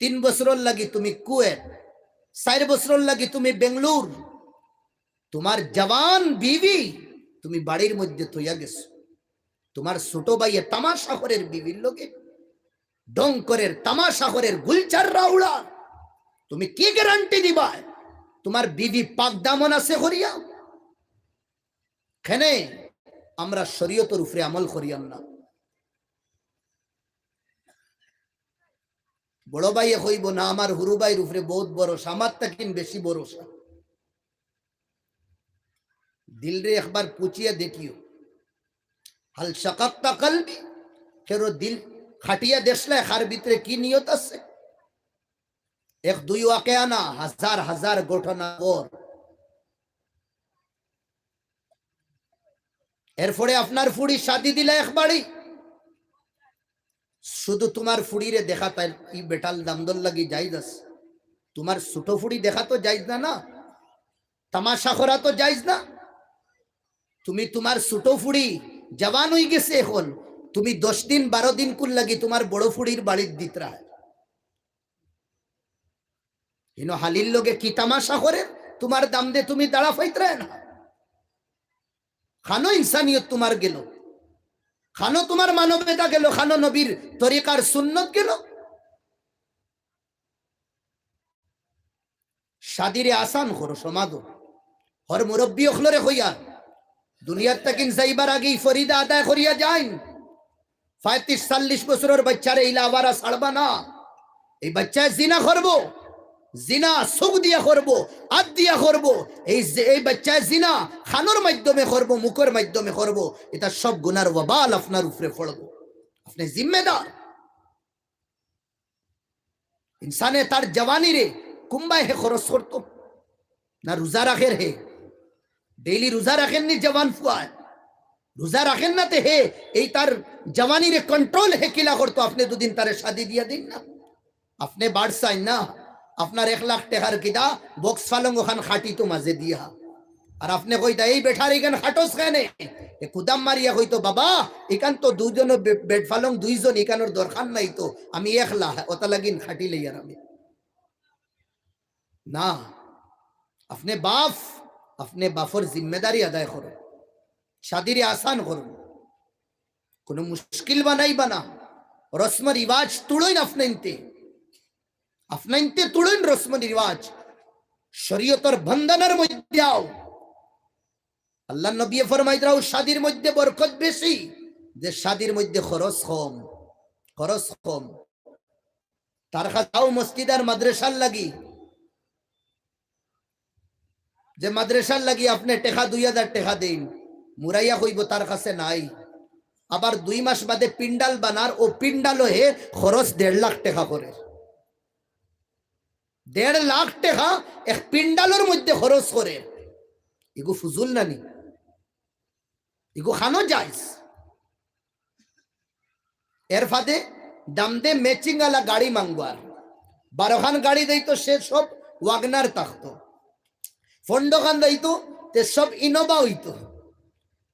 3 বছরের লাগি তুমি কুয়েত 4 বছরের লাগি তুমি বেঙ্গালুর তোমার জওয়ান বিবি তুমি বাড়ির মধ্যে থইয়া গেছো তোমার ছোট ভাইয়ে তামাশা করের বিবির লোকে ডঙ্করের তামাশা করের গুলচার রাউলা তুমি কি গ্যারান্টি দিবা তোমার বিবি পাক দামন আছে করিয়া কেনে আমরা শরীয়তের উপরে আমল করিয়াম না বড় ভাইয়ে কইব না আমার হুরু ভাইয়ের উপরে বহুত ভরসা আমার তাকিন বেশি ভরসা দিল রে একবার পুছিয়া দেখিও হাল শাকাক্তা কলবি কেরো দিল খাটিয়া দেখলে খার ভিতরে কি নিয়ত আছে এক দুই ওয়াকিয়া না হাজার হাজার ঘটনা ওর এরপরে আপনার ফুড়ি শাদি দিলা একবারই শুধু তোমার ফুড়িরে দেখা তাই ই বেটাল দামদল লাগি জায়েজ আছে তোমার ছোট ফুড়ি দেখা তো জায়েজ না না তামাশা করা তো জায়েজ না তুমি তোমার ছোট ফুড়ি জওয়ান হয়ে গেছে এখন তুমি 10 দিন 12 দিন কুল লাগি তোমার বড় ফুড়ির বাড়ির দিতরা ইনো হালিল লগে কি তামাশা করে তোমার দাম দে তুমি দাঁড়া ফাইতরা না খানো ইনসানিয়ত তোমার গেল খানো তোমার মানবতা গেল খানো নবীর তরিকার সুন্নত গেল শাদিরে আসান করো সমাদো হর মুরব্বী অখলরে হইয়া দুনিয়ার তাকিন যাইবার আগেই ফরিদা আদায় করিয়া যাইন 35-40 বছরের বাচ্চারে ইলা আবারা ছাড়বা না এই বাচ্চা জিনা করবো জিনা সুখ দিয়া করবো আদ দিয়া করবো এই বাচ্চা জিনা খানোর মাধ্যমে করবো মুখের মাধ্যমে করবো এটা সব গুনার ওয়াবাল আপনার উপরে পড়বো আপনি জিম্মেদার ইনসানে তার জওয়ানি রে কুম্বায় হে খরচ করতো না রোজা রাখের হে ডেইলি রোজা রাখেন নি জওয়ান ফুয়ায় রোজা রাখেন না তে হে এই তার জওয়ানি রে কন্ট্রোল হে কিলা করতো আপনি দুদিন তারে শাদি দিয়া দিন না আপনি বাড়সাই না আপনার 1 লাখ টাকার কিদা বক্স ফালং ওখান খাটি তো মাঝে দিয়া আর আপনি কইতা এই বেঠার এখান খাটোস কেনে এ কুদাম মারিয়া কইতো বাবা এখান তো দুজন বেড ফালং দুইজন এখানোর দরকার নাই তো আমি 1 লাখ ওটা লাগিন খাটি লইয়ার আমি না আপনি বাফর জিম্মেদারি আদায় করুন শাদিরে আসান করুন কোনো মুশকিল বানাই বানা রসম রিওয়াজ তুড়ইন আপনাইনতে তুড়ইন রসম রিওয়াজ শরীয়তের বন্ধনের মধ্যে আও আল্লাহ নবী ফরমাইতরাও শাদির মধ্যে বরকত বেশি যে শাদির মধ্যে খরচ কম তার খাও মসজিদ আর মাদ্রাসার লাগি যে মাদ্রাসার লাগি আপনি টাকা 2000 টাকা দেন মুরাইয়া কইব তার কাছে নাই আবার 2 মাস বাদে পিন্ডাল বানার ও পিন্ডাল হে খরচ 1.5 লাখ টাকা করে 1.5 লাখ টাকা এক পিন্ডালের মধ্যে খরচ করে এগো ফুজুল নানি এগো খানো যাইস এর ফাদে দাম দে ম্যাচিং वाला গাড়ি মাংবার 12 খান গাড়ি দেই তো সে সব ওয়াগনার থাকতো ফন্ডো খান দেই তো তে সব ইনোভা হইতো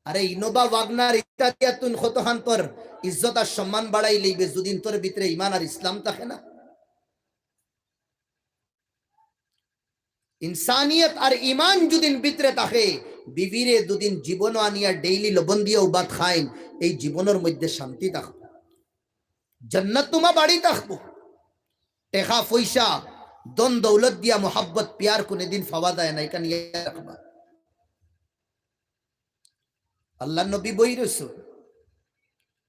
আরে ইনোভা ওয়াগনার ইত্যাদি তুন কত খান তোর ইজ্জত আর সম্মান বাড়াই লইবে যদিন তোর ভিতরে ঈমান আর ইসলাম থাকে না ইনসানিয়ত আর ঈমান যদিন ভিতরে থাকে বিবিরে দুদিন জীবন আনিয়া ডেইলি লবণ দিয়ে ভাত খাইন এই জীবনের মধ্যে শান্তি থাকবে জান্নাত তোমা বাড়ি থাকবো টাকা পয়সা দন দৌলত দিয়া মোহাব্বত প্যার কোনদিন ফাওয়া দেয় না এটা নিয়ে রাখবা আল্লাহ নবী বই রইছ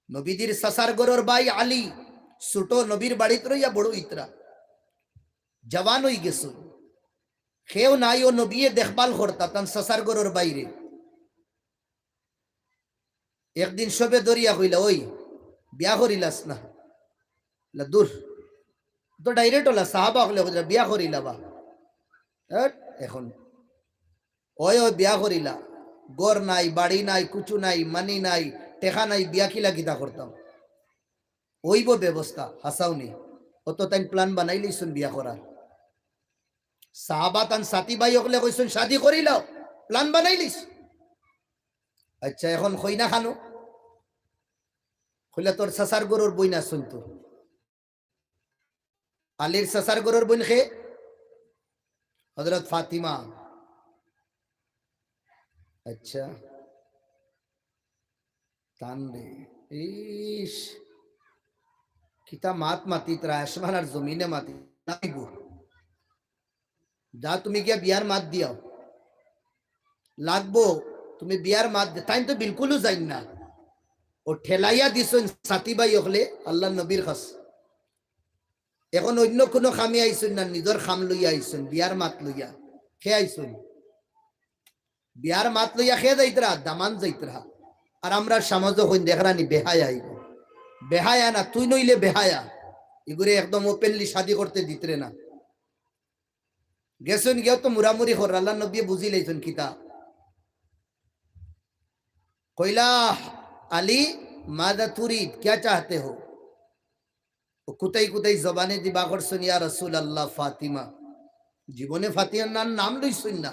নবীদের সাসার গরর ভাই আলী ছোট নবীর বাড়িতে রইয়া বড় ইতরা জওয়ান হয়ে গেছ খেও নাই ও নবী দেখভাল করতা তান সাসার গরর বাইরে একদিন সবে দরিয়া কইলা ওই বিয়া করিলাস না দূর তো ডাইরেক্ট হলা সাহাবা হলে বিয়া করিলা বা এখন ওই ওই বিয়া করিলা গড় নাই বাড়ি নাই কুচু নাই মানি নাই টেকা নাই বিয়া কিলা কিতা করতাম ওইব ব্যবস্থা হাসাওনি অত তাই প্ল্যান বানাই লইছুন বিয়া করার সাহাবা তান সাথী ভাই হলে কইছুন শাদি করিলাও প্ল্যান বানাই লিস আচ্ছা এখন কই না খানো কইলা তোর সাসার গরুর বই না শুনতো আলীর সাসার গরুর বোন খে হযরত ফাতিমা अच्छा तान रे इश किता मात माती तरा आसमान और जमीने माती नाइबो जा तुम्हें क्या बियार मात दिया लागबो तुम्हें बियार मात दे टाइम तो बिल्कुल जाइन ना और ठेलाइया दिसन साथी भाई ओखले अल्लाह नबीर खास এখন অন্য কোনো খামি আইছুন না নিজর খাম লইয়া আইছুন বিয়ার মাত লইয়া খে আইছুন বিয়ার মাত লইয়া খেয়ে যাইতরা দামান যাইতরা আর আমরা সমাজ হইন দেখরানি বেহায়া আইব বেহায়া না তুই নইলে বেহায়া এগুরে একদম ওপেনলি শাদি করতে দিতরে না গেছুন গিয়েও তো মুরামুরি কর আল্লাহ নবী বুঝি লাইছুন কিতা কইলা আলী মাদা তুরিদ क्या चाहते हो कुताई कुताई जबाने दिबा करछुन या रसूल अल्लाह फातिमा জীবনে ফাতিমার নাম লইছুন না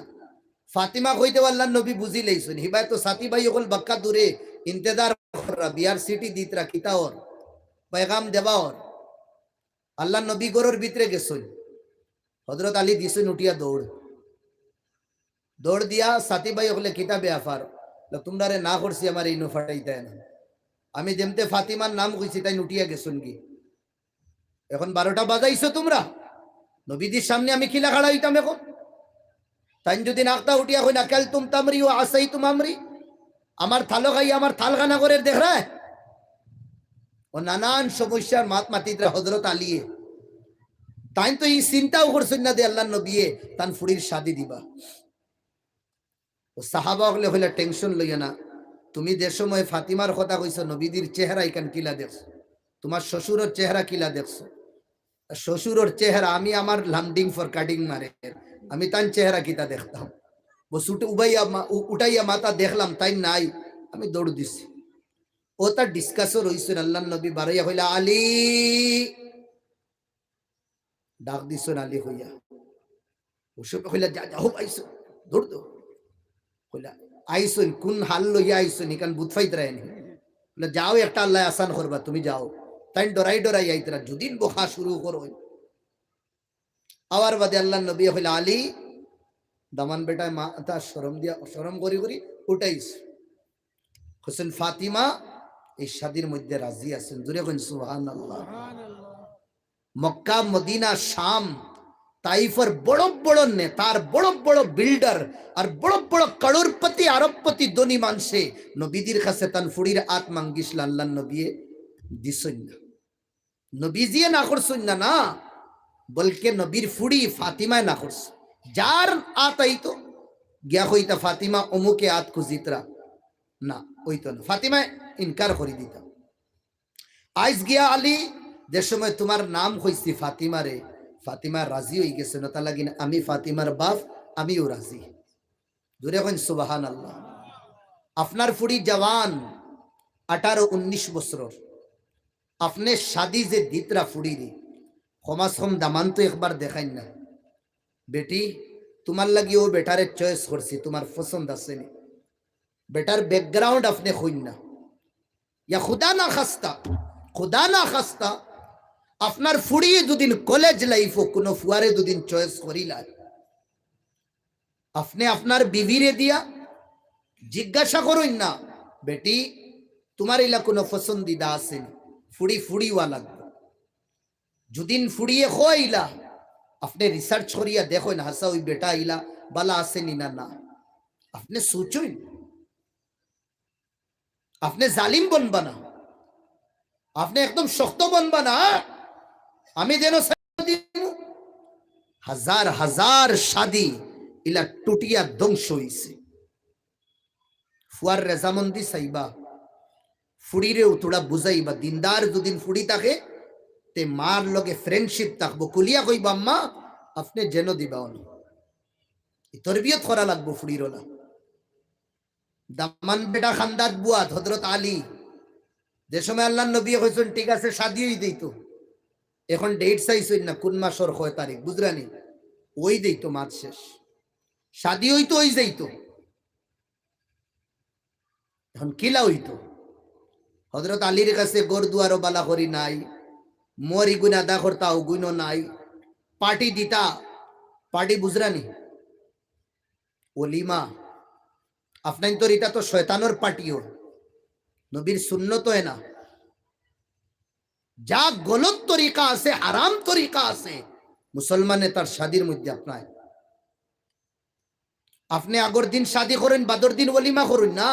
ফাতিমা কইতে আল্লাহর নবী বুঝি লইছুন হিবাই তো সাথী ভাই ওগল বাক্কা দূরে ইন্তজার কররা বিয়ার সিটি দিতরা কিতাওর पैगाम দেবাওর আল্লাহর নবী গরর ভিতরে গেছুন হযরত আলী দিছুন উঠিয়া দৌড় দৌড় দিয়া সাথী ভাই ওগলে কিতাবে আফার তোমরা রে না করছি আমার ইনো ফাটাইতে না আমি যেমতে ফাতিমার নাম কইছি তাই উঠিয়া গেছুন কি এখন 12টা বাজাইছো তোমরা নবীদের সামনে আমি কিলা খাড়া হইতাম এখন তাই যদি নাকটা উঠিয়া কই না কাল তুম তামরি ও আসাই তুম আমরি আমার থালো খাই আমার থালখানা করে দেখ রে ও নানান সমস্যার মাত মাতিতরা হযরত আলী তাই তো এই চিন্তাও করছেন না দে আল্লাহর নবী তান ফুড়ির শাদি দিবা ও সাহাবা হলে হইলা টেনশন লইয়া না তুমি যে সময় ফাতিমার কথা কইছো নবীদের চেহারা ইকান কিলা দেখছো তোমার শ্বশুরের চেহারা কিলা দেখছো শ্বশুরের চেহারা আমি আমার লামডিং ফর কাটিং মারে আমি তান চেহারা কিতা দেখতাম বস উঠাইয়া মাথা দেখলাম তাই নাই আমি দৌড় দিছি ও তার ডিসকাসও রইছেন আল্লাহর নবী বারাইয়া হইলা আলী ডাক দিছেন আলী হইয়া ওসব হইলা যা যাও আইছো দৌড় দো হইলা আইসুন কোন হাল লইয়া আইসুন ইকান বুতফাইত রায়নি বলে যাও একটা আল্লাহ আসান করবা তুমি যাও তাই ডরাই ডরাই আইতরা যদিন বোখা শুরু করো আবার বাদে আল্লাহ নবী হইলা আলী দামান বেটায় মাথা শরম দিয়া শরম করি করি উঠাইস হোসেন ফাতিমা এই শাদির মধ্যে রাজি আছেন জুড়ে কইন সুবহানাল্লাহ মক্কা মদিনা শাম তাইফের বড় বড় নেতার বড় বড় বিল্ডার আর বড় বড় করোড়পতি আরবপতি ধনী মানুষে নবীদের কাছে তান ফুড়ির আত মাঙ্গিসলা আল্লাহ নবী দিছুন না নবীজিয়ে না করছুন না না বলকে নবীর ফুড়ি ফাতিমায় না করছ যার আত আইতো গিয়া হইতা ফাতিমা অমুকে আত খুঁজিতরা না ওইতো না ফাতিমায় ইনকার করে দিতাম আইস গিয়া আলী যে সময় তোমার নাম হইছি ফাতিমা রে ফাতিমা রাজি হয়ে গেছে না তা লাগিন আমি ফাতিমার বাপ আমিও রাজি জোরে কইন সুবহানাল্লাহ আপনার ফুড়ি জওয়ান 18-19 বছর আপনি শাদি যে দিতরা ফুড়ি রে কমাস কম দামান তো একবার দেখাই না বেটি তোমার লাগি ও বেটারে চয়েস করছি তোমার পছন্দ আছে নি বেটার ব্যাকগ্রাউন্ড আপনি কইন না ইয়া খুদা না খাস্তা আপনার ফুড়িয়ে দুদিন কলেজ লাইফও কোনো ফুয়ারে দুদিন চয়েস করিলা আপনি আপনার বিবিরে দিয়া জিজ্ঞাসা করুন না বেটি তোমার ইলা কোনো পছন্দিদা আছে ফুড়ি ফুড়িওয়া লাগবে যদিন ফুড়িয়ে খোয়াইলা আপনি রিসার্চ করিয়া দেখো না হাসা ওই বেটা ইলা বালা আসেনি না না আপনি সোচুন আপনি জালিম বনবা না, আপনি একদম শক্ত বনবা না। আমি যেন হাজার হাজার শাদি ইলা টুটিয়া ধ্বংস হইছে। ফুয়ার রেজামন্দি চাইবা, ফুড়িরে তোরা বুঝাইবা, দিনদার দুদিন ফুড়ি থাকে তে মার লগে ফ্রেন্ডশিপ থাকবো, কুলিয়া কইবা আম্মা আপনি যেন দিবা অন তরবিয়ত করা লাগবো ফুড়িরলা। দামান বেটা খান্দাত বুয়াত হযরত আলী, যে সময় আল্লাহ নবী কইছেন ঠিক আছে শাদিই দিত, এখন ডেট চাইছেন না কোন মাসের 6 তারিখ বুঝরানি, ওই দিত মাস শেষ শাদি হইতো ওই যাইতো। এখন কিলা হইতো, হযরত আলীর কাছে গোরদুয়ারও বালা করি নাই, মরি গুণ আদা করতাও গুণও নাই, পার্টি দিতা পার্টি বুঝরানি ওলিমা। আপনার তো এটা তো শয়তানোর পার্টিও, নবীর সুন্নত হয় না। যা গলত তরিকা আছে, হারাম তরিকা আছে মুসলমানে তার শাদির মধ্যে আপনার। আপনি আগর দিন শাদি করেন, বাদর দিন ওলিমা করুন না।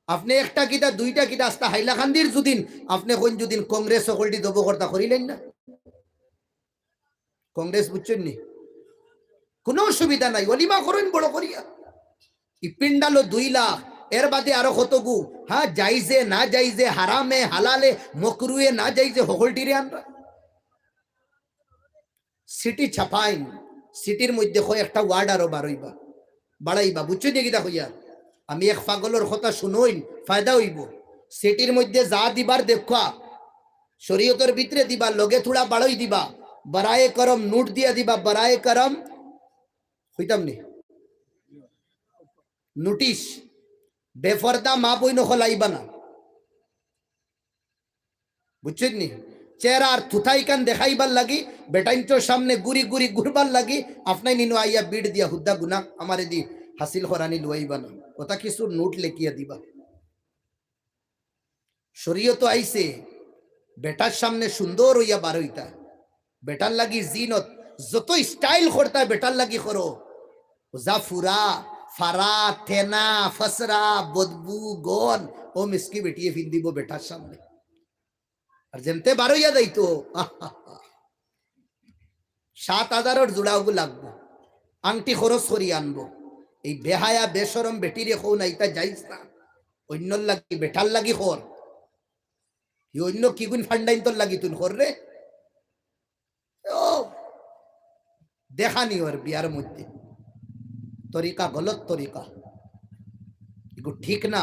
আপনি একটা কিটা দুইটা কিটা আস্তা হাইলাকান্দির যদিন আপনি কোন যদিন কংগ্রেস সকলটি দবকর্তা করিলেন না, কংগ্রেস বুঝছেন নি, কোনো অসুবিধা নাই, ওলিমা করেন বড় করিয়া। ই পিন্ডালো 2 লাখ, এর বাদে আরো কত গু, হ্যাঁ যাইজে না যাইজে, হারামে হালালে মকরুয়ে না যাইজে হকলটিরে আনরা সিটি ছাপাইন, সিটির মধ্যে হয় একটা ওয়ার্ড আরো বাড়াইবা বাড়াইবা, বুঝছো দেখি তা হইয়া। আমি এক পাগলের কথা শুনইন ফায়দা হইব। সিটির মধ্যে যা দিবার দেখা শরীয়তের ভিতরে দিবা, লগে থোড়া বাড়াই দিবা, বারায়ে করম নোট দিয়া দিবা, বারায়ে করম হইতাম নি নোটিশ, বেফরদা মা বই নখলাইবা না, বুঝছেন নি। চেহারা আর থুথাই কান দেখাইবার লাগি, বেটাইনটোর সামনে গুড়ি গুড়ি ঘুরবার লাগি আপনাই নিনো আইয়া বিড় দিয়া হুদ্দা গুনা আমারে দি হাসিল করানি লুয়াইবা না, ওটা কিছু নোট লেখিয়া দিবা। শরীয়ত আইছে বেটার সামনে সুন্দর হইয়া বার হইতা, বেটার লাগি জিনত যত স্টাইল করতা বেটার লাগি করো, জাফুরা ফারা থেনা ফসরা বদবু গন ও মিসকি বেটিয়ে ফিন দিব বেটার সামনে। আর যেমতে বারোইয়া যাইতো 7,000 জোড়াও লাগবো, আংটি খরচ করি আনবো। এই বেহায়া বেসরম বেটিরে খো না, ইতা যাইস না, অন্যর লাগি বেটার লাগি খর, অন্য কি গুণ ফান্ডাইন তোর লাগি তুই খর রে। ও দেখানি ওর বিয়ার মধ্যে তরিকা গলত তরিকা, এগুলো ঠিক না।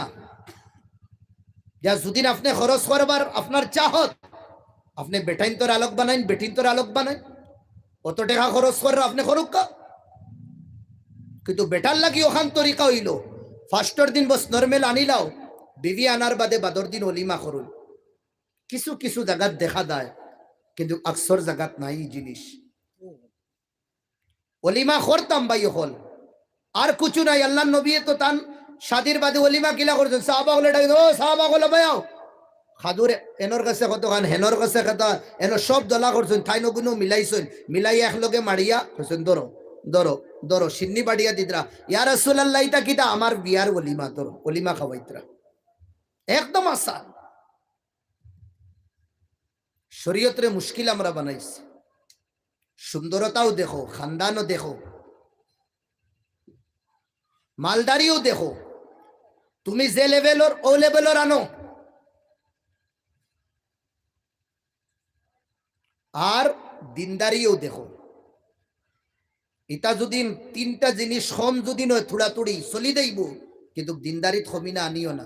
যা যদিন আপনি খরচ করবার আপনার চাহত, আপনি বেটাইন তোর আলোক বানাইন, বেটিন তোর আলোক বানাইন, অত টাকা খরচ করার আপনি করুক, কিন্তু বেটার লাগি ওখান তরিকা হইল ফার্স্টর দিন বস নর্মেল আনিলাও, বিবি আনার বাদে বাদর দিন অলিমা করুন। কিছু কিছু জায়গাত দেখা দেয়, কিন্তু আকসর জায়গাত নাই জিনিস। অলিমা করতাম ভাই হল আর কিছু নাই। আল্লাহ নবী তো তান শাদির বাদে অলিমা কিলা করছেন, সাহাবা হলে ডাক ও সাহাবা হলো ভাইও খাদুরে এনর কাছে কত খান হেনর কাছে কত এন সব দলা করছেন, ঠাই নগুনো মিলাইছেন, মিলাই একলগে মারিয়া করছেন ধরো ধরো ধরো সিন্নি বাড়িয়া দিতরা, ইয়া রাসূলুল্লাহ ইতা কিটা, আমার বিয়ার অলিমা, ধরো অলিমা খাওয়াইতরা, একদম আসান। শরীয়তরে মুশকিল আমরা বানাইছি। সুন্দরতাও দেখো, খানদানও দেখো, মালদারিও দেখো, তুমি যে লেভেলর ও লেভেলর আনো। আর দিনদারিও দেখো, এটা যদি 3টা জিনিস কম যদি নয় থোড়া থুড়ি চলি দেব, কিন্তু দিনদারিত কমিনা আনিও না।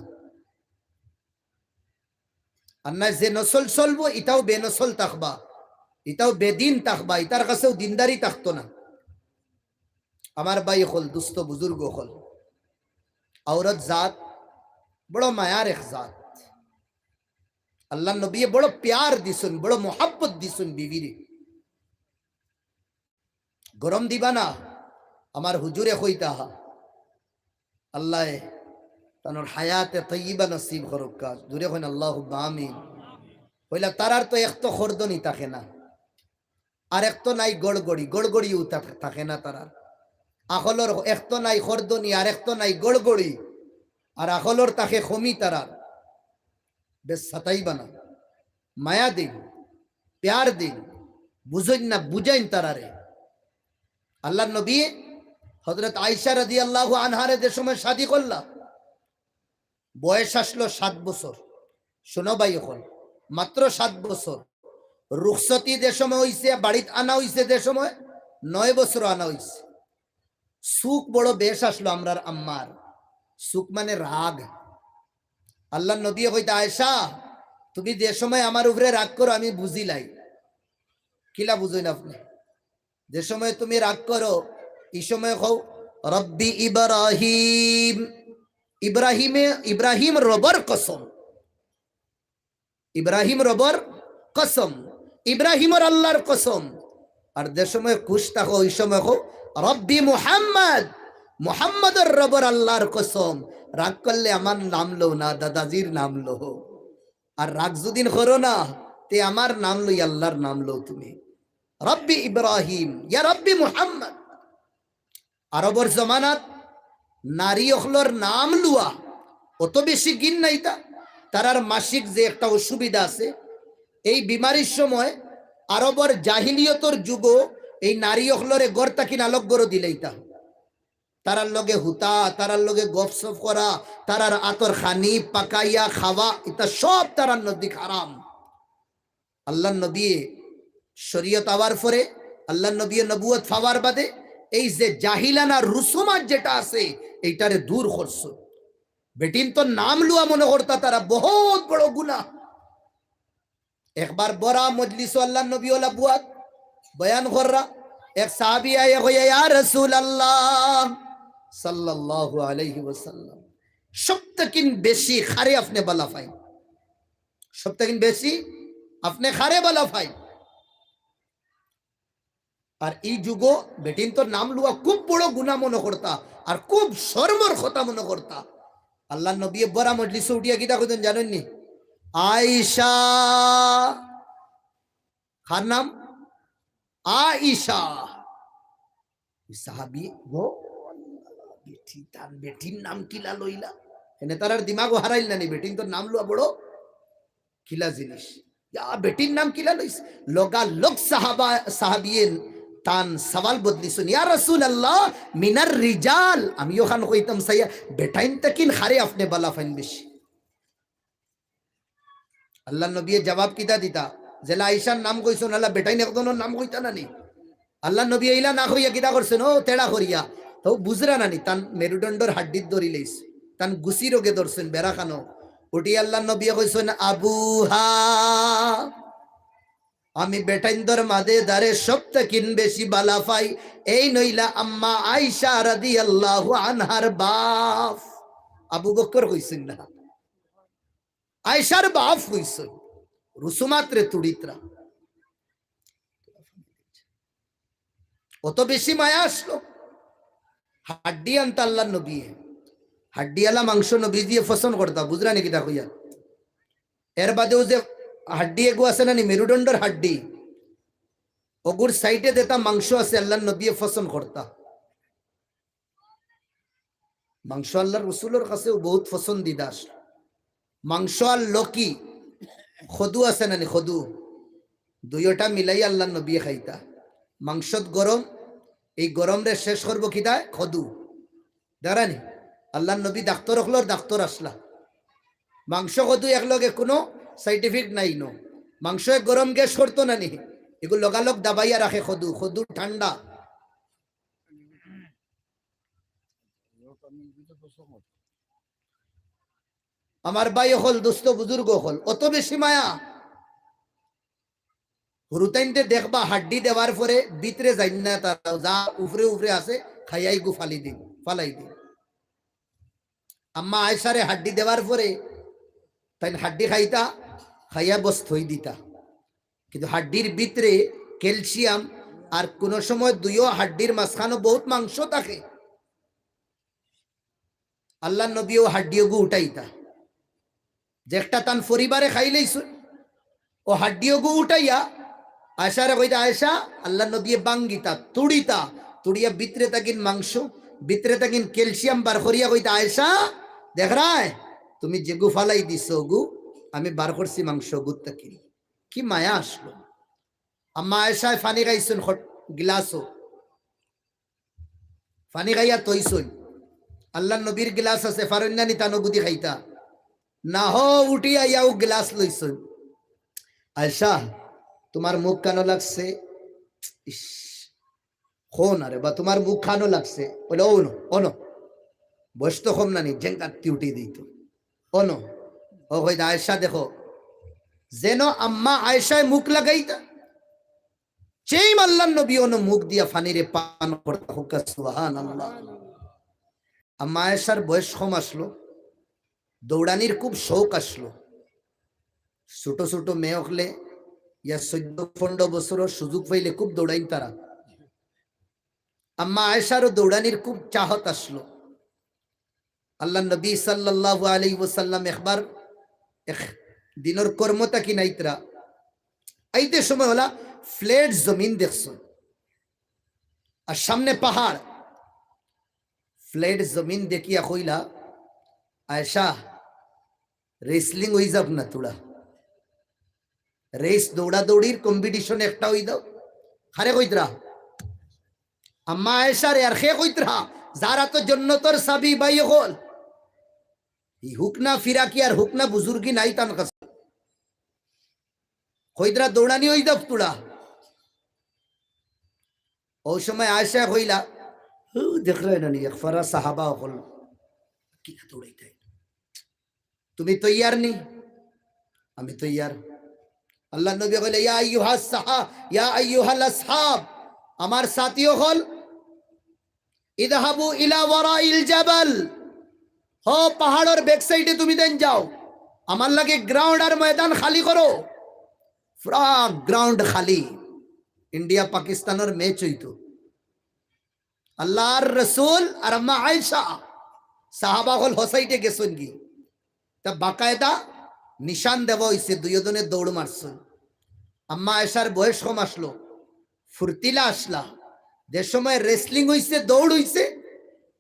আর না যে নসল চলবো এটাও বেনসল থাকবা, এটাও বেদিন থাকবা, এটার কাছেও দিনদারি থাকতো না। আমার ভাই হল দুস্থ বুজুর্গ হল, औरत জাত বড় মায়ার এক জাত। আল্লাহ নবী বড় প্যার দিছুন, বড় মোহাব্বত দিছুন বিবিরে। গরম দিবা না, আমার হুজুরে কইতা আল্লাহ তানোর হায়াতে তৈবা নসিব করুক কাজ দূরে কইন আল্লাহুম্মা আমিন। কইলা তারার তো এক তো খরদনি থাকে না, আর এক তো নাই গড়গড়ি, গড়গড়িও থাকে না তারার। আখলর এক তো নাই খরদনি, আর এক তো নাই গড়গড়ি, আর আখলর তাকে খমি তারার। বেশ সাতাই বানা মায়া দিন প্যার দিন বুঝেন না বুঝাইন তারারে আল্লাহ নবী হযরত আয়েশা রাদিয়াল্লাহু আনহারে যে সময় শাদী করলা বয়স আসলো 7 বছর। শোনো ভাই, এখন মাত্র 7 বছর। রুখসতি যে সময় হইছে বাড়িতে আনা হইছে যে সময় 9 বছর আনা হইছে। সুখ বড় বেশ আসলো আমরার আম্মার। সুখ মানে রাগ। আল্লাহ নবী কইতা আয়েশা তুমি যে সময় আমার উপরে রাগ করো আমি বুঝিলাই। কিলা বুঝেন আপনি? যে সময় তুমি রাগ করো এই সময় কও রব্বি ইব্রাহিম। ইব্রাহিম রবর কসম, ইব্রাহিম রবর কসম, ইব্রাহিমর আল্লাহর কসম। আর যে সময় খুশ থাকো ওই সময় কও রব্বি মুহাম্মদ, মুহাম্মদর রবর আল্লাহর কসম। রাগ করলে আমার নাম লো না, দাদাজির নাম লো। আর রাগ যদিন করো না তে আমার নাম লই, আল্লাহর নাম লো তুমি। রব্বি ইব্রাহিম ইয়া রব্বি মুহাম্মদ। আরবর জমানাত নারী অখলর নাম লুয়া অত বেশি গিন নাই। তারার মাসিক যে একটা অসুবিধা আছে, এই বিমারির সময় আরবর জাহিলিয়তর যুগ এই নারী অখলরে গড় তাকিন আলোক গড় দিলেইতা। তারার লগে হুতা, তারার লগে গপসপ করা, তারার আতর খানি পাকাইয়া খাওয়া, এটা সব তারার নদী হারাম। আল্লাহ নবী শরীয়ত আওয়ার পরে, আল্লাহ নবী নবুয়ত পাওয়ার বাদে এই যে জাহিলানা রুসুমাত যেটা আছে এইটারে দূর করছো। বেটিন তো নাম লুয়া মনে করতা তারা বহুত বড় গুনাহ। একবার বড়া মজলিস আল্লাহ নবী ওলা বুয়াত বয়ান কররা, এক সাহাবী আয়ে কইয়া ইয়া রাসূলুল্লাহ সাল্লাল্লাহু আলাইহি ওয়াসাল্লাম সবথেকিন বেশি খারে আপনি বালা পাই, সবথেকিন বেশি আপনি খারে বালা পাই। আর এই যুগ বেটিন তো নাম লুয়া খুব বড় গুনাহ মনে করতা আর খুব শর্মর কথা মনে করতা। আল্লাহ নবী বড়া মজলিসে উঠিয়া কিতা কইতেন জানেন নি? আয়েশা, কার নাম? আয়েশা। সাহাবী গো বেটি তার বেটির নাম কিলা লইলা, এনে তার দিমাগও হারাইল না। বেটিন তো নাম লুয়া বড় কিলা জিনিস। ইয়া বেটির নাম কিলা লইস। লগা লোক সাহাবা সাহাবিয়েন তান সওয়াল বদলিছুন, ইয়া রাসূলুল্লাহ মিনার রিজাল। আমি ওখান কইতাম সাইয়া বেটাইন তাকিন খারে আপনি বালা ফাইন বেশি। আল্লাহ নবী জবাব কিতা দিতা? জেলা আয়েশার নাম কইছুন, আল্লাহ বেটাইন একজনের নাম কইতা না নি? আল্লাহ নবী এইলা না কইয়া কিতা করছেন? ও তেড়া করিয়া তো বুঝরা নানি তান মেরুদণ্ডর হাড্ডিত ধরি লইস, তান গুসি রোগে ধরছেন বেড়া খানো। উঠি আল্লাহ নবী কইছেন আবুহা, আমি বেটাইন্দর মাদে দারে সবথেকিন বেশি বালা পাই এই নইলা আম্মা আয়েশা রাদিয়াল্লাহু আনহার বাপ আবু বকর কইছেন না, আয়েশার বাপ কইছেন। রুসুমাত্রে তুড়িতরা অত বেশি মায়া আসলো। হাড্ডি আনতা আল্লাহ নবী, হাড্ডিওয়ালা মাংস নবী দিয়ে ফসন করতা, বুঝরা নাকি তা কইয়া। এর বাদেও যে হাড্ডি এগু আছে না নি মেরুদণ্ডর হাড্ডি, ওগুর সাইডে দেতা মাংস আছে আল্লাহ নবী ফসন করতা। মাংস আল্লাহর রসুলের কাছে বহুত পছন্দিদা। মাংস আর লকি খদু আছে না নি, খদু দুইটা মিলাই আল্লাহ নবী খাইতা। মাংসত গরম, এই গরম রে শেষ করবো কিদায় খদু দাঁড়ানি। আল্লাহ নবী ডাক্তার হলোর ডাক্তার আসলা। মাংস খদু একলগে কোনো সাইন্টিফিক নাই নো। মাংস গরম গ্যাস করতো না নি, এগুলো লগালগ দাবাইয়া রাখে খদু। খদু ঠান্ডা। আমার ভাই হল দোস্ত বুজুর্গ হল অত বেশি মায়া। হুরুতাইনতে দেখবা হাড্ডি দেওয়ার পরে ভিতরে যাই না, তারা যা উফরে উফরে আছে খাইয়াই গু ফালি দিন, ফালাই দিন। আম্মা আয়েশারে হাড্ডি দেওয়ার পরে তাই হাড্ডি খাইতা, খাইয়া বস থই দিতা। কিন্তু হাড্ডির ভিতরে ক্যালসিয়াম আর কোন সময় দুইও হাড্ডির মাঝখানে বহুত মাংস থাকে। আল্লাহ নবীও হাড্ডিও গু উঠাইতা, যে একটা তান পরিবারে খাইলেই ও হাড্ডিও গু উঠাইয়া আয়েশারে কইতা আয়েশা আল্লাহ নবী বাঙ্গিতা তুড়িতা, তুড়িয়া ভিতরে তাকিন মাংস, ভিতরে তাকিন ক্যালসিয়াম বার করিয়া কইতা আয়েশা দেখ রায় তুমি যে গু ফালাই দিছ গু আমি বার করছি মাংস বুঝতে কি মায়া আসলো। আম্মা আয়েশায় ফানি খাইছেন গিলাসও, ফানি খাইয়া তৈছই। আল্লাহ নবীর গিলাস আছে, ফারন্যানি তানবুদি খাইতা না হো উঠিয়া ইয়াও গিলাস লইছই। আয়েশা তোমার মুখ কানো লাগছে, ইস কোন আরে বা তোমার মুখ খানো লাগছে, বলে অনো বয়স তো কম নানি জেঙ্কাতি উঠি দিত অনো। ও কই আয়েশা দেখো যেন আম্মা আয়েশায় মুখ লাগাইতা, সেই আল্লাহ নবী অনো মুখ দিয়া ফানিরে পান করতা। হুকা সুবহানাল্লাহ। আম্মা আয়েশার বয়স কম আসলো, দৌড়ানির খুব শৌক আসলো। ছোট ছোট মেয়ে হলে ইয়া 14-15 বছরের সুযোগ পাইলে খুব দৌড়াইন তারা। আম্মা আয়েশারও দৌড়ানির খুব চাহত আসলো। আল্লাহ নবী সাল্লাল্লাহু আলাইহি ওয়াসাল্লাম একবার এক দিনের কর্মতা কি নাইতরা আইতে সময় হলা ফ্ল্যাট জমিন দেখছো আর সামনে পাহাড়। ফ্ল্যাট জমিন দেখিয়া কইলা আয়েশা রেসলিং হই যাব না, তোরা রেস দৌড়াদৌড়ির কম্পিটিশন একটা হই দাও। হারে কইতরা আম্মা আয়েশার আর খে কইতরা যারা তো জন্নতর সাবি বাই হল ই হুকনা ফিরাকি আর হুকনা বুজুর্গি নাই তান কাছে কইতরা দৌড়ানি হই দাও তোরা। ওই সময় আয়েশা কইলা দেখলেন না এক ফারা সাহাবা হল কি দৌড়াইতে, তুমি তৈয়ার নি? আমি তৈয়ার। আল্লাহ নবী বলে ইয়া আইয়ুহাস সাহা ইয়া আইয়ুহাল আসহাব, আমার সাথীও হল ইযহাবু ইলা ওয়ারাইল জাবাল, হো পাহাড়ের ব্যাক সাইডে তুমি দেন যাও, আমার লাগে গ্রাউন্ড আর ময়দান খালি করো। পুরা গ্রাউন্ড খালি, ইন্ডিয়া পাকিস্তানের ম্যাচ হইতো। আল্লাহর রাসূল আর আম্মা আয়েশা সাহাবা হল হোসাইটে গেছেন কি তা বাকায়দা নিশান দেওয়া হইছে, দুইজনে দৌড় মারছেন। আম্মা আয়েশার বয়স কম আসলো, ফুর্তিলা আসলা। যে সময় রেসলিং হইছে দৌড় হইছে,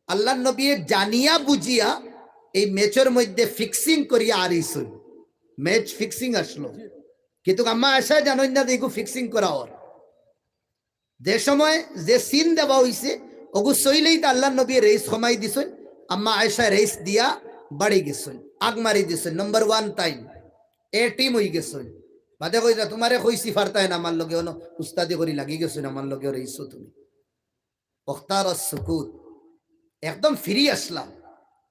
আল্লাহ নবী জানিয়া বুঝিয়া এই ম্যাচের মধ্যে ফিক্সিং করিয়া আরিছেন, ম্যাচ ফিক্সিং আসলো। কিন্তু আম্মা আয়েশা জানেন না দেখো ফিক্সিং করা ওর। যে সময় যে সিন দেওয়া হইছে ওগু সইলেই তো আল্লাহ নবী রেস কমাই দিছেন। আম্মা আয়েশা রেস দিয়া বাড়ি গেছেন, আগ মারি দিছেন। নাম্বার 1 টাইম এ টিম হই গেছেন। বাদে কইরা তোমারে কইছি ফারতায় না, আমার লগে উস্তাদি করি লাগি গেছেন, আমার লগে রইছো তুমি। ওখতার সুকুত, একদম ফ্রি আসলাম।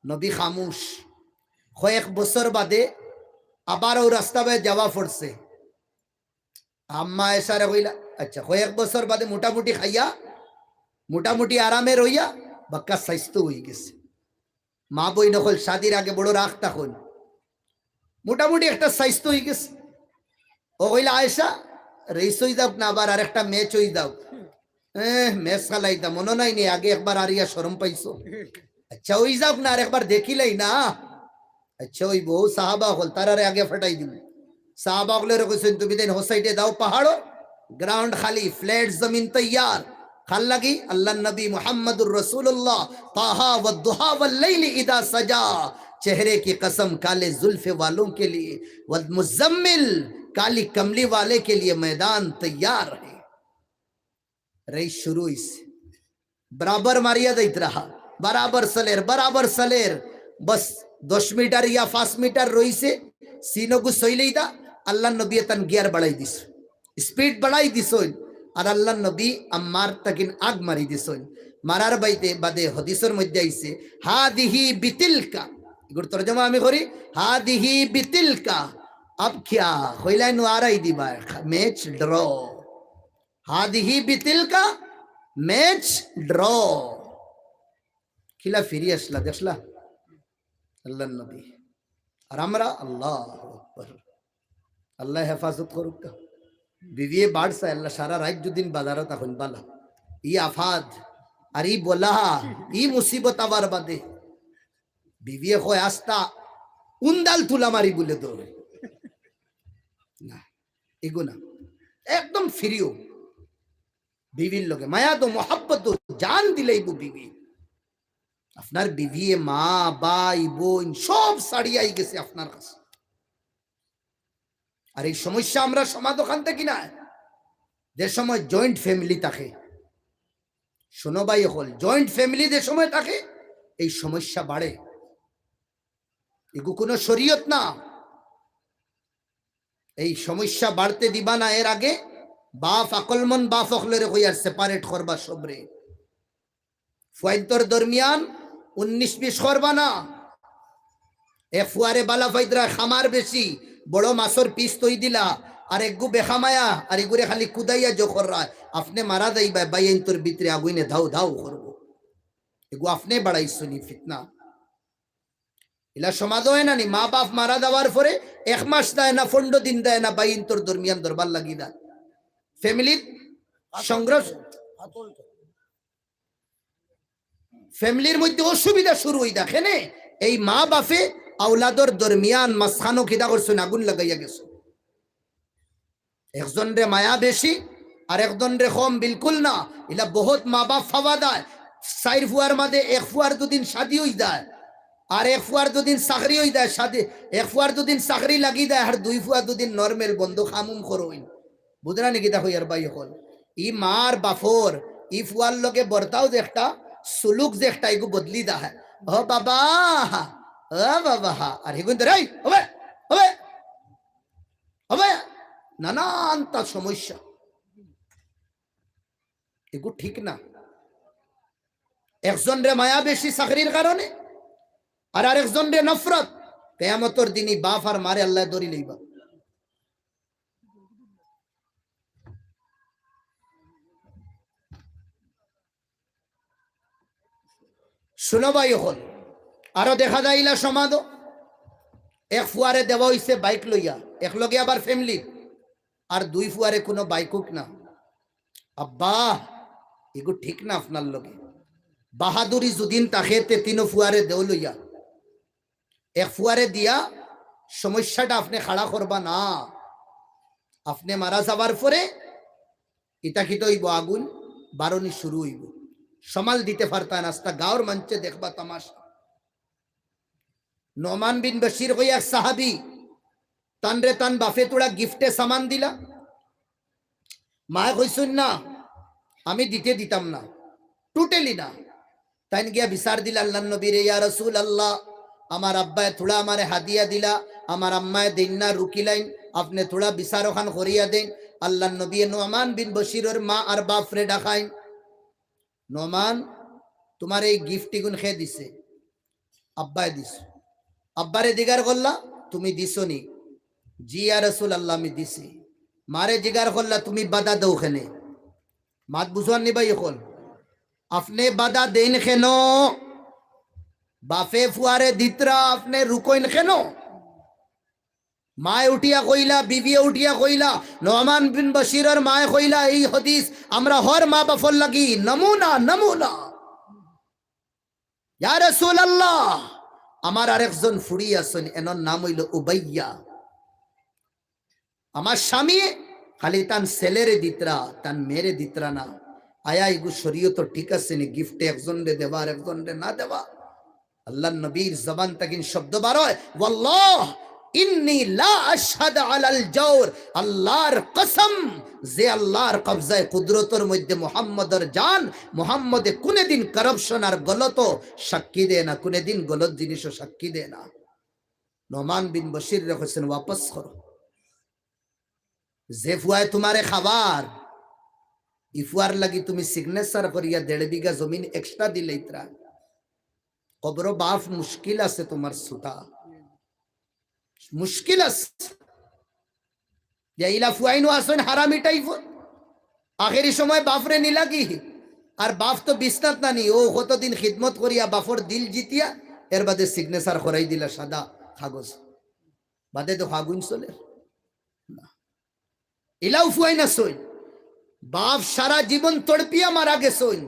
নবী খামুশ। কয়েক বছর বাদে আবার ও রাস্তা বাই যাওয়া পড়ছে। আম্মা আয়েশারে কইলা আচ্ছা কয়েক বছর বাদে মোটামুটি খাইয়া মোটামুটি আরামে রইয়া বাক্কা স্বাস্থ্য হয়ে গেছে। মা বই নকল শাদির আগে বড় রাখ তখন মোটামুটি একটা স্বাস্থ্য হয়ে গেছে। ও কইলা আয়েশা রেস হয়ে যাও না, আবার আর একটা ম্যাচ হয়ে যাও। ম্যাচ খেলাইতা মনে নাই নি, আগে একবার আরিয়া শরম পাইছো। আচ্ছা ওই যাও না, আর একবার দেখিলাই না। আচ্ছা ওই বহু সাহাবা হল তারারে আগে ফাটাই দিব। সাহাবা হলের কইছেন তুমি দেন হোসাইটে দাও, পাহাড় গ্রাউন্ড খালি, ফ্ল্যাট জমিন তৈয়ার। খাল লাগি আল্লাহ নবী মুহাম্মদুর রাসূলুল্লাহ ताहा वद्दुहा वल्लैल इदा सजा, चेहरे की कसम काले जुल्फे वालों के लिए वल्मुज़म्मिल, काली कमली वाले के लिए मैदान तैयार है। रेस शुरू इस बराबर मारिया दैत रहा, बराबर सलेर बस 10 মিটার या 5 মিটার রইছে। সিনগু সইলেইদা আল্লাহ নবী তান গিয়ার বাড়াই দিছ, স্পিড বাড়াই দিছই। আর আল্লাহ নবী আম্মার তাকিন আগ মারি দিছই। মারার বাইতে বাদে হাদিসের মধ্যে আইছে হাদিহি বিতিলকা, এগুর তরজমা আমি করি হাদিহি বিতিলকা। अब क्या হইলাই নো আরাই দিবা ম্যাচ ড্র, হাদিহি বিতিলকা ম্যাচ ড্র। খিলা ফিরি আসলা দেখলা আল্লাহ নবী। আর আমরা আল্লাহ আকবার, আল্লাহ হেফাজত করুক। বিবিয়ে বাড়ছে আল্লাহ সারা রাত দুদিন বাজারত এখন বালা ই আফাদ আর ই বলা ই মুসিবত আবার বাদে বিবিয়ে কয় আস্তা উন্দাল তুলা মারি বলে দৌড়ে না, এগুনা একদম ফিরিও বিবির লগে মায়া তো মোহাব্বত জান দিলেই বিবি। আপনার বিবিয়ে মা ভাই বোন সব ছাড়িয়াই গেছে আপনার কাছে। আর এই সমস্যা আমরা সমাধান থেকে না, যে সময় জয়েন্ট ফ্যামিলি থাকে, শোনো ভাই হল, জয়েন্ট ফ্যামিলি যে সময় থাকে এই সমস্যা বাড়ে। এগু কোনো শরীয়ত না, এই সমস্যা বাড়তে দিবা না। এর আগে বাপ আকলমন বাপ অকলের হইয়ার সেপারেট করবা সবরে, ফাইতর দরমিয়ান 19-20 করবা না। এ ফুয়ারে বালা ফাইদরা খামার বেশি, বড় মাছর পিস তৈ দিলা আর একগু বেখামায়া আর এগুরে খালি কুদাইয়া জোখর রায়, আপনি মারা যাইবা বাইন তোর ভিতরে আগুইনে ধাউ ধাউ করবো, এগু আপনি বাড়াইছো নি ফিতনা। ইলা সমাজ হয় না নি, মা বাপ মারা যাওয়ার পরে 1 মাস দেয় না, 15 দিন দেয় না, বাইন তোর দরমিয়ান দরবার লাগি দেয়। ফ্যামিলির সংঘর্ষ, ফ্যামিলির মধ্যে অসুবিধা শুরু হই দেখেন। এই মা বাপে আওলাদর দরমিয়ান মাঝখানো খিদা করছেন, আগুন লাগাইয়া গেছে। একজন রে মায়া বেশি আর একজন রে কম, বিলকুল না। ইলা বহুত মা বাপ ফাওয়া দেয়। 4 ফুয়ার মাঝে 1 ফুয়ার দুদিন শাদি হই যায়, আর 1 ফুয়ার দুদিন চাকরি হই যায়। শাদি 1 ফুয়ার দুদিন চাকরি লাগি দেয়, আর 2 ফুয়া দুদিন নর্মেল বন্ধু খামুম করইন। বুঝরা নাকি দেখো ইয়ার ভাই হল, ই মার বাফর ই ফুয়ার লগে বর্তাও যে একটা সুলুক যে একটা এগু বদলি দা হয়। ও বাবা, ও বাবা, আর হেগুন তো রাই হবে হবে হবে, নানান তার সমস্যা, এগু ঠিক না। একজন রে মায়া বেশি চাকরির কারণে, আর আরেকজন রে নফরত। কিয়ামতের দিনই বাপ আর মারে আল্লাহ ধরি লইবা। শুনো ভাই হল, আরো দেখা যায় ইলা সমাজ, 1 ফুয়ারে দেওয়া হইছে বাইক লইয়া, একলগে আবার ফ্যামিলি, আর 2 ফুয়ারে কোনো বাইকুক না। আব্বা এগু ঠিক না আপনার লগে। বাহাদুরি যদিন তাকে 3 ফুয়ারে দেও লইয়া, 1 ফুয়ারে দিয়া সমস্যাটা আপনি খাড়া করবা না। আপনি মারা যাবার পরে ইতাকিত হইব, আগুন বারণি শুরু হইব, সমাল দিতে পারতা না। আস্তা গাঁর মঞ্চে দেখবা তামাশা। নোমান বিন বশির হই এক সাহাবি, তানরে তান বাফে তোড়া গিফটে সামান দিলা। মায় কইসুন না আমি দিতে দিতাম না, টোটালি না। তাইন গিয়া বিচার দিলা আল্লাহ নবীরে, ইয়া রাসূল আল্লাহ, আমার আব্বায় থোড়া আমারে হাদিয়া দিলা, আমার আম্মায় দিন না রুকিলাইন, আপনি থোড়া বিচার ওখান করিয়া দেন। আল্লাহ নবী নোমান বিন বশিরের মা আর বাপ রে ডাকাইন, নোমান তোমার এই গিফট গুণ খেয়ে দিছে? আব্বায় দিস। আব্বারে জিগার করলা তুমি দিছো নি? জি ইয়া রাসূল আল্লাহ আমি দিছি। মারে জিগার করলা তুমি বাধা দাও খেনে? মাত বুঝান নি ভাই এখন, আপনি বাধা দেন কেন? বাফে ফুয়ারে দিতরা আপনি রুকইন কেন? মায় উঠিয়া কইলা, বিবিয়ে উঠিয়া কইলা, নোমান বিন বশিরের মায় কইলা, এই হাদিস আমরা হর মা বাফর লাগি নমুনা নমুনা। ইয়া রাসূলুল্লাহ, আমার আরেকজন ফুড়ি আছেন, এনার নাম হইল উবাইয়া। আমার স্বামী খালি তান ছেলেরে দিতরা, তান মেরে দিতরা না। আয়া এগু শরীয়ত ঠিক আছে নি গিফটে একজন রে দেওয়া আর একজন রে না দেওয়া? আল্লাহ নবীর জবান তাকিন শব্দ বার হয়, ওয়াল্লাহ ইন্নী লা আশহাদু আলাল জাওর, আল্লাহর কসম, যে আল্লাহর কবজায় কুদরতের মধ্যে মুহাম্মদের জান, মুহাম্মদে কোনদিন কারাপশন আর গলত সাক্ষী দেয় না, কোনদিন গলত জিনিসও সাক্ষী দেয় না। নোমান বিন বশির রেখেছেন ওয়াপস করো। যে ফুয়ায় তোমারে খাবার, ইফুয়ার লাগি তুমি সিগনেচার করিয়া 1.5 বিঘা জমিন এক্সট্রা দিলে ইতরা কবর বাপ মুশকিল আছে, তোমার সুতা মুশকিল আছে। ইলা ফুয়াইনু আসেন হারামি টাইপ, আখেরি সময় বাপরে নিলাগি, আর বাপ তো বিস্তাত নানি, ও কতদিন খিদমত করিয়া বাপর দিল জিতিয়া, এর বাদে সিগনেচার করাই দিলা সাদা কাগজ, বাদে তো হাগুন চলে না। ইলাও ফুয়াই না সই, বাপ সারা জীবন তড়পিয়া মারা গেছইন,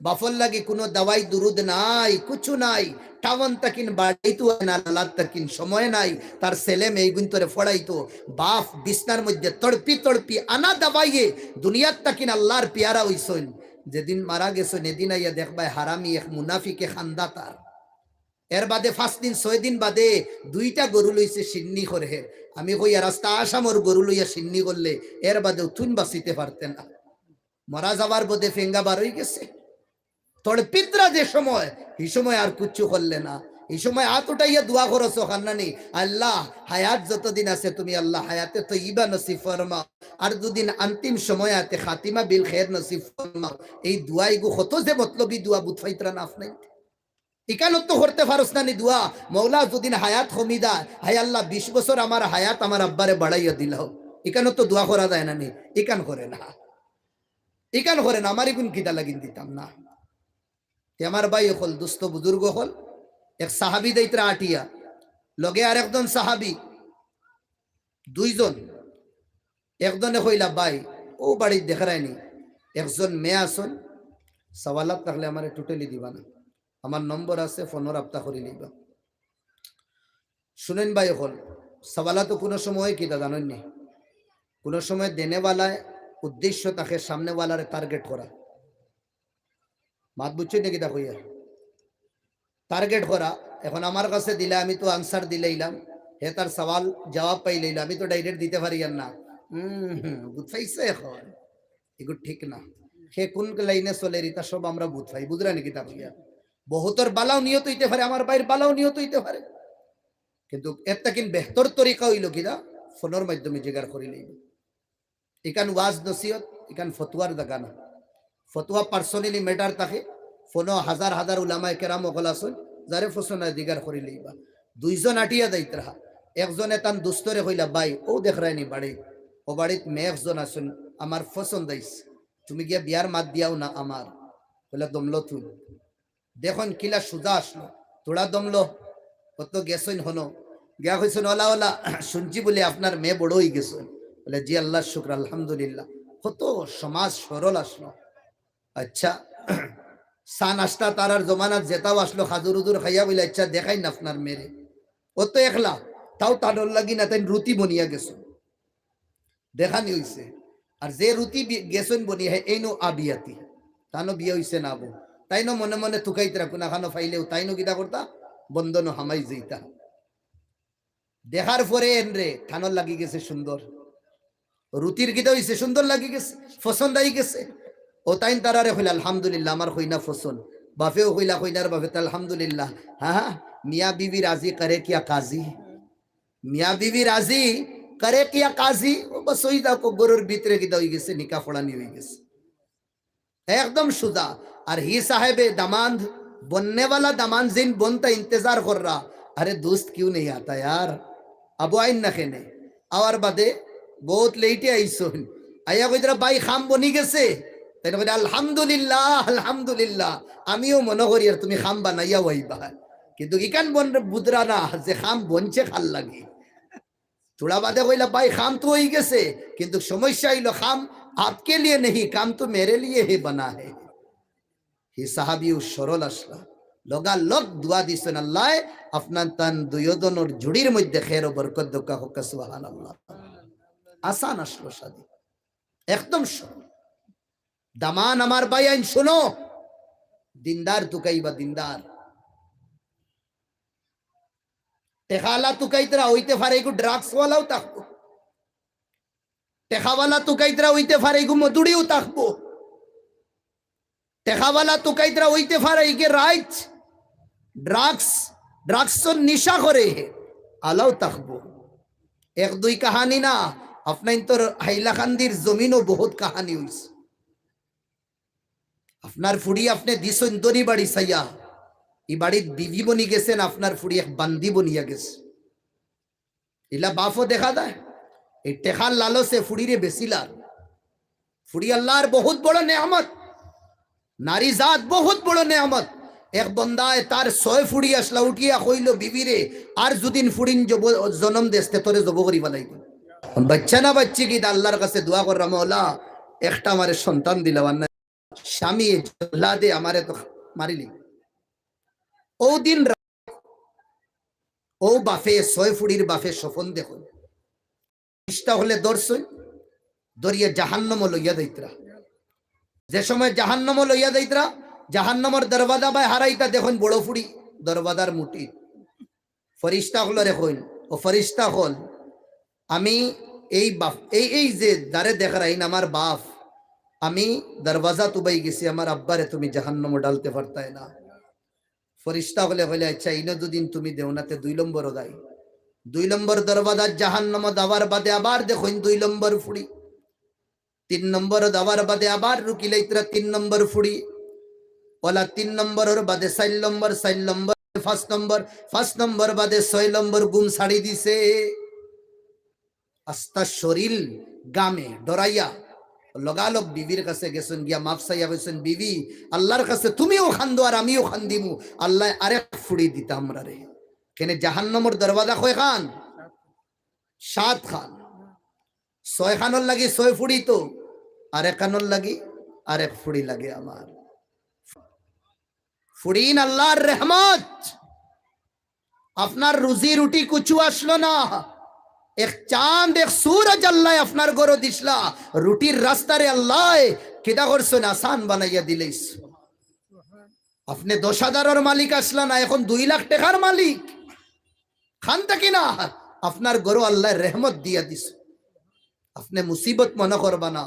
বাফর লাগি কোনো দাওয়াই দুরুদ নাই, কিছু নাই। টাওয়ান তাকিন বাড়াইতো না, লালাত তাকিন সময় নাই, তার ছেলে মেয়ে গুন্তরে ফড়াইতো। বাপ বিছনার মধ্যে তড়পি তড়পি আনা দাবাইয়ে দুনিয়ার তাকিন আল্লাহর পিয়ারা হইছইন। যেদিন মারা গেছইন এদিন আইয়া দেখবাই হারামি এক মুনাফিকে খান্দা তার এর বাদে 5 দিন 6 দিন বাদে 2টা গরু লইছে সিন্নি করে। আমি কই রাস্তা আসামর গরু লইয়া সিন্নি করলে এর বাদে উঠুন বাঁচিতে পারতেন না, মরা যাবার বোধে ফেঙ্গা বার হয়ে গেছে। তোরে পিতরা যে সময় এই সময় আর কিচ্ছু করলে না, এই সময় হাত উঠাইয়া দোয়া করছো খান্নানি, আল্লাহ হায়াত যতদিন আছে তুমি আল্লাহ হায়াতে তো ইবা নসিব ফরমাও, আর দুদিন অন্তিম সময় আতে খাতিমা বিল খের নসিব ফরমাও। এই দোয়াই গো কত যে মতলবী দোয়া বুঝাইতরা না আপনি ইকানত তো করতে পারস না নি দোয়া, মৌলা যদিন হায়াত কমি দেয়, হায় আল্লাহ 20 বছর আমার হায়াত আমার আব্বারে বাড়াইয়া দিলাও, ইকানত তো দোয়া করা যায় না নি, ইকান করে না, ইকান করে না, আমার ইগুন কিতা লাগিন দিতাম না। আমার ভাই হল দুস্থ বুজুর্গ হল, এক সাহাবি দেইতরা আটিয়া, লগে আর একজন সাহাবি, 2 জন। একজনে কইলা ভাই ও বাড়ি দেখারায়নি, একজন মেয়ে আসন, সওয়ালাত থাকলে আমার টোটালি দিবা না, আমার নম্বর আছে, ফোনর আপতা করে নিবা। শুনেন ভাই হল, সওয়ালা তো কোনো সময় কি জানেন নি, কোনো সময় দেনেওয়ালায় উদ্দেশ্য তাকে সামনেওয়ালারে টার্গেট করা, মাত বুঝছে নাকি তা কইয়া টার্গেট করা। এখন আমার কাছে দিলে আমি তো আনসার দিলেইলাম, হে তার সওয়াল জবাব পাইলাম, আমি তো ডাইরেক্ট দিতে পারি না। বুঝাইছে এখন এগুলো ঠিক না, সে কোন লাইনে চলে রিতা সব আমরা বুঝাই, বুঝরা নাকি তা কইয়া। বহুতর বালাও নিয়ত হইতে পারে, আমার বাইর বালাও নিয়ত হইতে পারে, কিন্তু একটা কিন্তু বেহতর তরিকা হইল কিনা ফোনের মাধ্যমে জিগার করি লইব। এখান ওয়াজ নসিহত, এখান ফতুয়ার জায়গা না, ফতুয়া পার্সোনালি ম্যাটার থাকে, ফোনো হাজার হাজার উলামায়ে কেরাম ওগল আসুন, যারে ফসনা দিগার করি লইবা। 2 জন আটিয়া দায়িত্ব রাহা, একজনে তান দুস্তরে কইলা ভাই ও দেখ রায়নি বাড়ি, ও বাড়িত মেয়ে একজন আসুন আমার পছন্দ হইছে, তুমি গিয়া বিয়ার মাত দিয়াও না আমার, বলে দমলো তুই দেখুন কিলা সুজা আসলো, তোরা দমলো কত গেছেন হনো, গিয়া কইছেন ওলা ওলা শুনছি বলে আপনার মেয়ে বড় হয়ে গেছেন, বলে জি আল্লাহ শুক্র আলহামদুলিল্লাহ, কত সমাজ সরল আসলো। আচ্ছা চা নাস্তা তারার জমানাত যেটাও আসলো খাজুর উজুর খাইয়া বলে আচ্ছা দেখাই না আপনার মেরে, ও তো একলা, তাও তাডর লাগি না তাই রুটি বনিয়া গেছো দেখানি হইছে, আর যে রুটি গেছেন বনিয়া এই নো আবিয়াতি, তানো বিয়ে হইছে না বউ, তাই নো মনে মনে তুকাইতরা কোনা খানো ফাইলেও তাই নো কিতা করতা বন্ধন হামাই যেইতা। দেখার পরে এনরে থানোর লাগি গেছে সুন্দর, রুটির কিতা হইছে সুন্দর লাগি গেছে, পছন্দ আই গেছে, ও তাইন তারারে কইলা আলহামদুলিল্লাহ আমার কইনা পছন্দ, বাপেও কইলা কইনার বাপে আলহামদুলিল্লাহ, হ্যাঁ মিয়া বিবি রাজি করে কিয়া কাজী, মিয়া বিবি রাজি করে কিয়া কাজী, ও বস ওই দেখো গরুর ভিতরে কিতা হয়ে গেছে, নিকা ফোড়ানি হয়ে গেছে একদম সুজা। আর হি साहेबे दामाद बनने वाला दामाद जिन बनता इंतजार कर रहा, अरे दोस्त क्यों नहीं आता यार, अब आइन ना खेने और बादे बहुत लेटे आई सोन आया कोई तरह भाई खाम बनी गेसे, তাই বলে আলহামদুলিল্লাহ আলহামদুলিল্লাহ, আমিও মনে করি আর তুমি খাম বানাইয়া হইবা, কিন্তু ইকান বন বুদরা না যে খাম বনছে খাল লাগে, थोड़ा बादे কইলা ভাই খাম তো হই গেছে, কিন্তু সমস্যা হইলো খাম आपके लिए नहीं, काम तो मेरे लिए ही बना है। হি সাহাবী সরল আসলা, লগা লগ দোয়া দিছেন আল্লাহ আপনার তান দুইজনের জুড়ির মধ্যে খের ও বরকত দোকা হোক, সুবহানাল্লাহ। আসান আসলো শাদী, একদম সরল। দামান আমার ভাই আইন শোনো, দিনদার তুকাইবা দিনদার, টেকালা তুকাইতরা হইতে পারে এগু ড্রাগস ওয়ালাও থাকবো, টেকাওয়ালা তুকাইতরা হইতে পারে এগু মধুড়িও থাকবো, টেকাওয়ালা তুকাইতরা হইতে পারে এগে রাইট ড্রাগস ড্রাগস নিশা করে আলাও থাকবো। 1-2 কাহানি না, আপনার তো হাইলাকান্দির জমিনও বহুত কাহানি হইছে, আপনার ফুড়ি আপনি দিছেন দরি বাড়ি সাইয়া, এই বাড়ির বিবি বনি গেছেন, আপনার ফুড়ি এক বান্দি বনিয়া গেছে, ইলা বাফও দেখা যায় এই টেকার লালসে ফুড়িরে বেশিলার, ফুড়ি আল্লাহর বহুত বড় নেয়ামত, নারী জাত বহুত বড় নেয়ামত। এক বন্দায় তার 6 ফুড়ি আসলা উঠিয়া কইল বিবিরে আর যদিন ফুড়িন জন্ম দেশতে তোরে জব করিবা লাগবে, বাচ্চা না বাচ্চি কি আল্লাহর কাছে দোয়া কর মওলা একটা আমারে সন্তান দিলাম, না স্বামী জল্লাদে আমারে তো মারিলি। ও দিন ও বাফে 6 ফুড়ির বাফে স্বপন দেখুন, ইষ্টা হলে দর্শন দরিয়া জাহান্নাম লইয়া যাইতরা, যে সময় জাহান্নাম লইয়া যাইতরা জাহান্নামের দরওয়াজা বাই হারাইতা দেখুন বড় ফুড়ি দরবাদার মুটি ফরিস্তা হল রেখইন ও ফরিস্তা হল আমি এই বাপ এই যে দারে দেখারাইন আমার বাপ আমি দরওয়াজা তুবাই গেছি আমার আব্বারে তুমি জাহান্নামে ডালতে পারতাই না ফরিস্তা হলে বলে আচ্ছা ইনো দুদিন তুমি দেওনাতে 2 নম্বর গাই 2 নম্বর দরওয়াজা জাহান্নামে দাবার বাদে আবার দেখুন 2 নম্বর ফুড়ি 3 নম্বর দাবার বাদে আবার রুকিলাইতরা 3 নম্বর ফুড়ি ওলা 3 নম্বরের বাদে 4 নম্বর 4 নম্বর 5 নম্বর বাদে 6 নম্বর গুম ছাড়ি দিছে আস্তা শরীর গামে ডরাইয়া লগালগ বিবির কাছে গেছেন গিয়া মাপ চাইয়া বলছেন বিবি আল্লাহর কাছে তুমিও খান্দো আর আমিও খান্দিমু আল্লাহ আরেক ফুড়ি দিতা আমরা রে কেনে জাহান্নামের দরওয়াজা কয় খান 7 খান 6 খানর লাগি 6 ফুড়ি তো আরেক খানর লাগি আরেক ফুড়ি লাগে আমার ফুড়িন আল্লাহর রহমত আপনার রুজি রুটি কুছু আসলো না এক চাঁদ এক সূরজ আল্লাহ আপনার গরো দিছলা রুটির রাস্তারে আল্লাহ কিটা করছেন আসান বানাইয়া দিলেস আপনি 10,000 মালিক আসলা না এখন 2 লাখ টাকার মালিক খান থাকি না আপনার গরো আল্লাহ রহমত দিয়া দিস আপনি মুসিবত মনে করবা না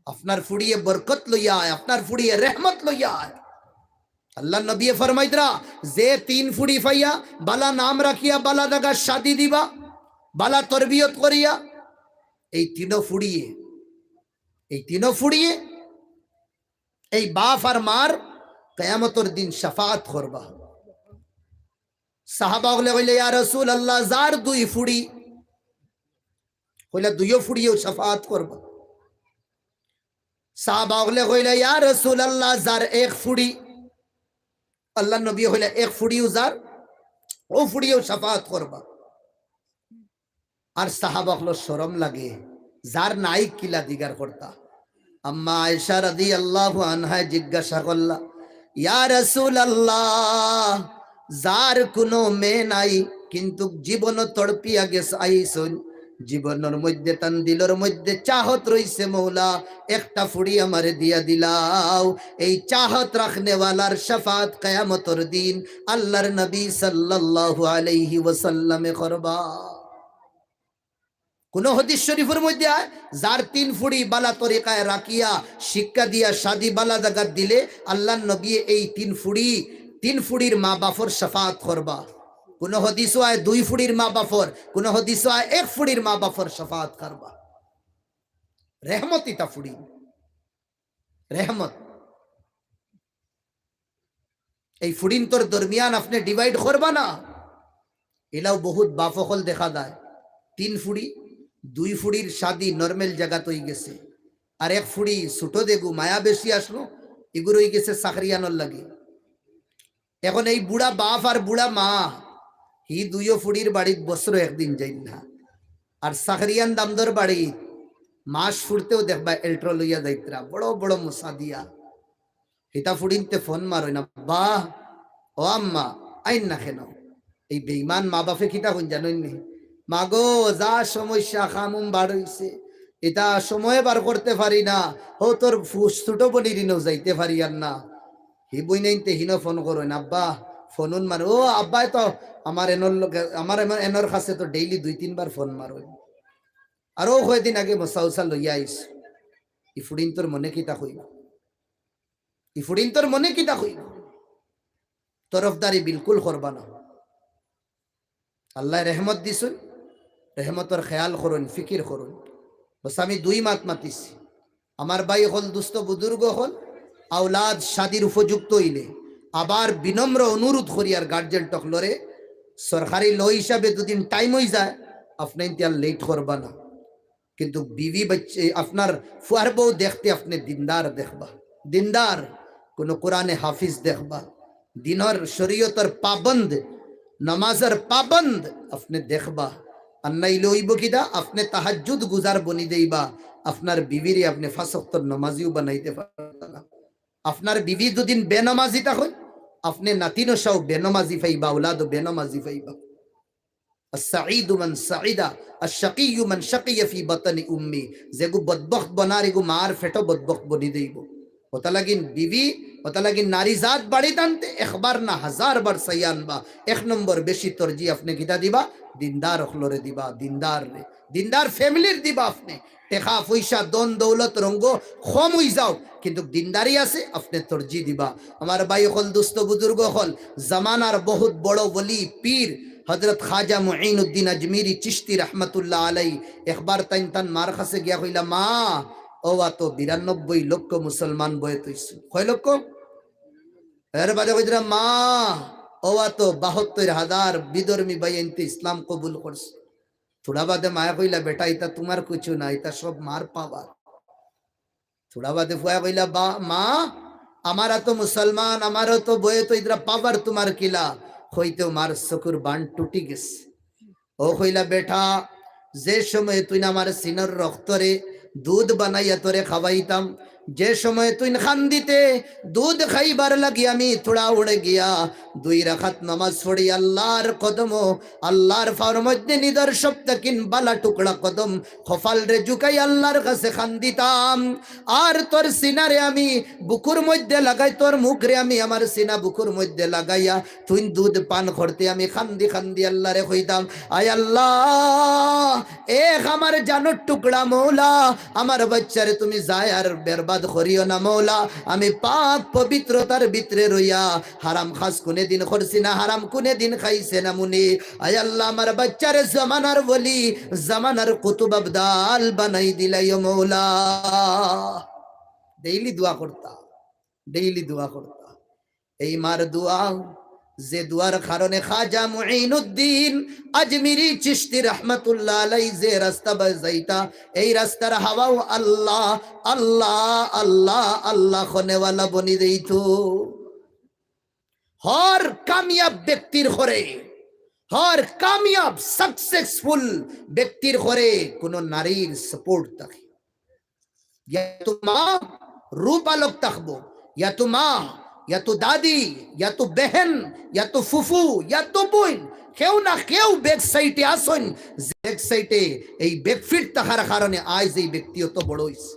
আপনার ফুড়িয়ে বরকত লইয়া আপনার ফুড়িয়ে রহমত লইয়া আল্লাহ নবী ফরমাইতরা যে 3 ফুড়ি পাইয়া বালা নাম রাখিয়া বালা দাগা শাদি দিবা বালা তরবিয়ত করিয়া এই তিনো ফুড়িয়ে এই বাপ আর মার কিয়ামতের দিন শাফাআত করবা সাহাবা কইলে ইয়া রাসূলুল্লাহ যার 2 ফুড়ি কইলা 2 ফুড়িও শাফাআত করবা সাহাবা কইলে ইয়া রাসূলুল্লাহ যার 1 ফুড়ি আল্লাহ নবী কইলে 1 ফুড়িও যার ও ফুড়িও শাফাআত করবা আর সাহাবা হলো শরম লাগে যার নাই কিলা দিগার করতা আম্মা আয়েশা রাদিয়াল্লাহু আনহা জিজ্ঞাসা করলা ইয়া রাসূলুল্লাহ যার কোনো মেয়ে নাই কিন্তু জীবন তড়পিয়া গেছে আইসন জীবনের মধ্যে তান দিলর মধ্যে চাহত রইছে মৌলা একটা ফুড়ি আমারে দিয়া দিলাও এই চাহত রাখনে ওয়ালার শাফাত কিয়ামতের দিন আল্লাহর নবী সাল্লাল্লাহু আলাইহি ওয়াসাল্লামে করবা কোন হাদিস শরীফের মধ্যে যার 3 ফুড়ি বালা তরিকায় রাখিয়া শিক্ষা দিয়া শাদি বালা জায়গা দিলে আল্লাহর নবী এই 3 ফুড়ির মা বাপর শাফাত করবা কোন হাদিস হয় 2 ফুড়ির মা বাপর কোন হাদিস হয় 1 ফুড়ির মা বাপর শাফাত করবা রহমতই তা ফুড়ি রহমত এই ফুড়িন তোর দরমিয়ান আপনি ডিভাইড করবা না এলাও বহুত বাপকল দেখা যায় 3 ফুড়ি 2 ফুড়ির শাদি নরমাল জায়গা তৈ গেছে আর 1 ফুড়ি ছোট দেগু মায়া বেশি আসলো এগুলোই গেছে চাকরিয়ানোর লাগে এখন এই বুড়া বাপ আর বুড়া মা হি 2 ফুড়ির বাড়িত বছর একদিন যাই না আর চাকরিয়ান দামদর বাড়ি মাস ফুড়তেও দেখবা এল্ট্রো লইয়া যাইতরা বড় বড় মশা দিয়া হিতা ফুড়িনতে ফোন মারই না বাহ ও আম্মা আইন না কেন এই বেঈমান মা বাপে কিতা হইন জানেন নি মাগো যা সমস্যা খামুম বার হইছে এটা সময় বার করতে পারি না ও তোর ছোট বলি দিনও যাইতে পারি আর না হি বই নাইতে হিনো ফোন করো না আব্বা ফোনুন মার ও আব্বাই তো আমার এনর কাছে তো ডেইলি 2-3 বার ফোন মারো আরো কয়দিন আগে মশাউসা লইয়া আইস ই ফুড়িন তোর মনে কিতা হইব ই ফুড়িন তোর মনে কিতা হইব তরফদারি বিলকুল করবা না আল্লাহ রহমত দিছুন রহমতর খেয়াল করুন ফিকির করুন বস আমি 2 মাত মাতিছি আমার ভাই হল দুস্থ বুজুর্গ হল আওলাদ শাদির উপযুক্ত হইলে আবার বিনম্র অনুরোধ করি আর গার্জেন টকলরে সরকারি ল হিসাবে 2 দিন টাইম হয়ে যায় আপনি ইন্তিয়ার লেট করবা না কিন্তু বিবি বাচ্চে আপনার ফুয়ার বউ দেখতে আপনি দিনদার দেখবা দিনদার কোন কোরআনে হাফিজ দেখবা দিনর শরীয়তর পাবন্দ नमाजर पाबंद अपने देखबा अन्नाई लइब किदा अपने ताहाज्जुद गुजार बनी देइबा अपनार बीवीरे अपने 5 वक्त नमाजिও বানাইতে পারবা আপনার বিবি দুদিন বেনমাজি থাকুন আপনি নাতিনো সব বেনমাজি পাইবা اولاد বেনমাজি পাইবা السعيد من سعد الشقي من شقي في بطن امي যেগু বদবখত বনারিগু মার ফেটো বদবখত বনি দেইব ওটা লাগিন বিবি, ওটা লাগিন নারী জাত বাড়ি টানতে একবার না 1000 বার সাই আনবা। 1 নম্বর বেশি তরজি আপনি কিতা দিবা? দিনদার অখলরে দিবা, দিনদার রে, দিনদার ফ্যামিলির দিবা। আপনি টেকা পয়সা দন দৌলত রঙ্গ কম হই যাও, কিন্তু দিনদারি আছে আপনি তরজি দিবা। আমার ভাই হল, দুস্থ বুজুর্গ হল, জামানার বহুত বড় বলি পীর হজরত খাজা মুঈনুদ্দিন আজমিরি চিশতি রহমতুল্লাহ আলাই একবার তাইন তান মার কাছে গিয়া কইলা, মা ও তো 92 লক্ষ মুসলমান বয়ে তৈছু। কয় লক্ষ? এর বাদে কইরা মা ও তো 72,000 বিধর্মী বাইনতে ইসলাম কবুল করছে। থোড়া বাদে মায়া কইলা, বেটা এটা তোমার কিছু না, এটা সব মার পাওয়ার। থোড়া বাদে ফুয়া কইলা, বা মা আমারা তো মুসলমান, আমারও তো বয়ে তো ইদরা পাওয়ার, তোমার কিলা? হইতেও মার চকুর বান টুটি গেছে। ও কইলা, বেটা যে সময় তুই আমার সিনার রক্তরে দুধ বানাইয়া তোরে খাওয়াইতাম, যে সময় তুই খান দিতে দুধ খাইবার লাগি আমি থোড়া উড়ে গিয়া 2 রাকাত নামাজ পড়ি আল্লাহর কদম, আল্লাহর ফার মধ্যে নিদর্শক তাকিন বালা টুকরা কদম খফাল রে ঝুকাই আল্লাহর কাছে খান দিতাম। আর তোর সিনারে আমি বুকুর মধ্যে লাগাই, তোর মুখরে আমি আমার সিনা বুকুর মধ্যে লাগাইয়া তুই দুধ পান করতে আমি খান্দি খান্দি আল্লাহরে কইতাম, আয় আল্লাহ এক আমার জানোর টুকরা মৌলা, আমার বাচ্চারে তুমি যায় আর বরবাদ করিও না মৌলা। আমি পাক পবিত্রতার ভিতরে রইয়া হারাম খাস কোনে দিন করছি না, হারাম কোনে দিন খাইছে না মুনি। আয় আল্লাহ আমার বাচ্চারে জামানার বলি, জামানার কুতুব আবদাল বানাই দিলাইও মৌলা। ডেইলি দোয়া করতা, ডেইলি দোয়া করতা। এই মার দোয়া, যে দুয়ার কারণে খাজা মুঈনুদ্দিন আজমিরি চিশতি রহমতুল্লাহ আলাই যে রাস্তা বাজাইতা, এই রাস্তার হাওয়াও আল্লাহ আল্লাহ আল্লাহ আল্লাহ খনেওয়ালা বনি দিত। হর কামিয়াব ব্যক্তির ঘরে, হর কামিয়াব সাকসেসফুল ব্যক্তির ঘরে কোন নারীর সাপোর্ট থাকে। ইয়া তো মা রূপালোক থাকবো, ইয়া তো মা, ইয়া তো দাদি, ইয়া তো বেহেন, ইয়া তো ফুফু, ইয়া তো বোন, কেউ না কেউ ব্যাক সাইডে আসুন। ব্যাক সাইডে এই ব্যাকফিট থাকার কারণে আজ এই ব্যক্তি অত বড় হইছে।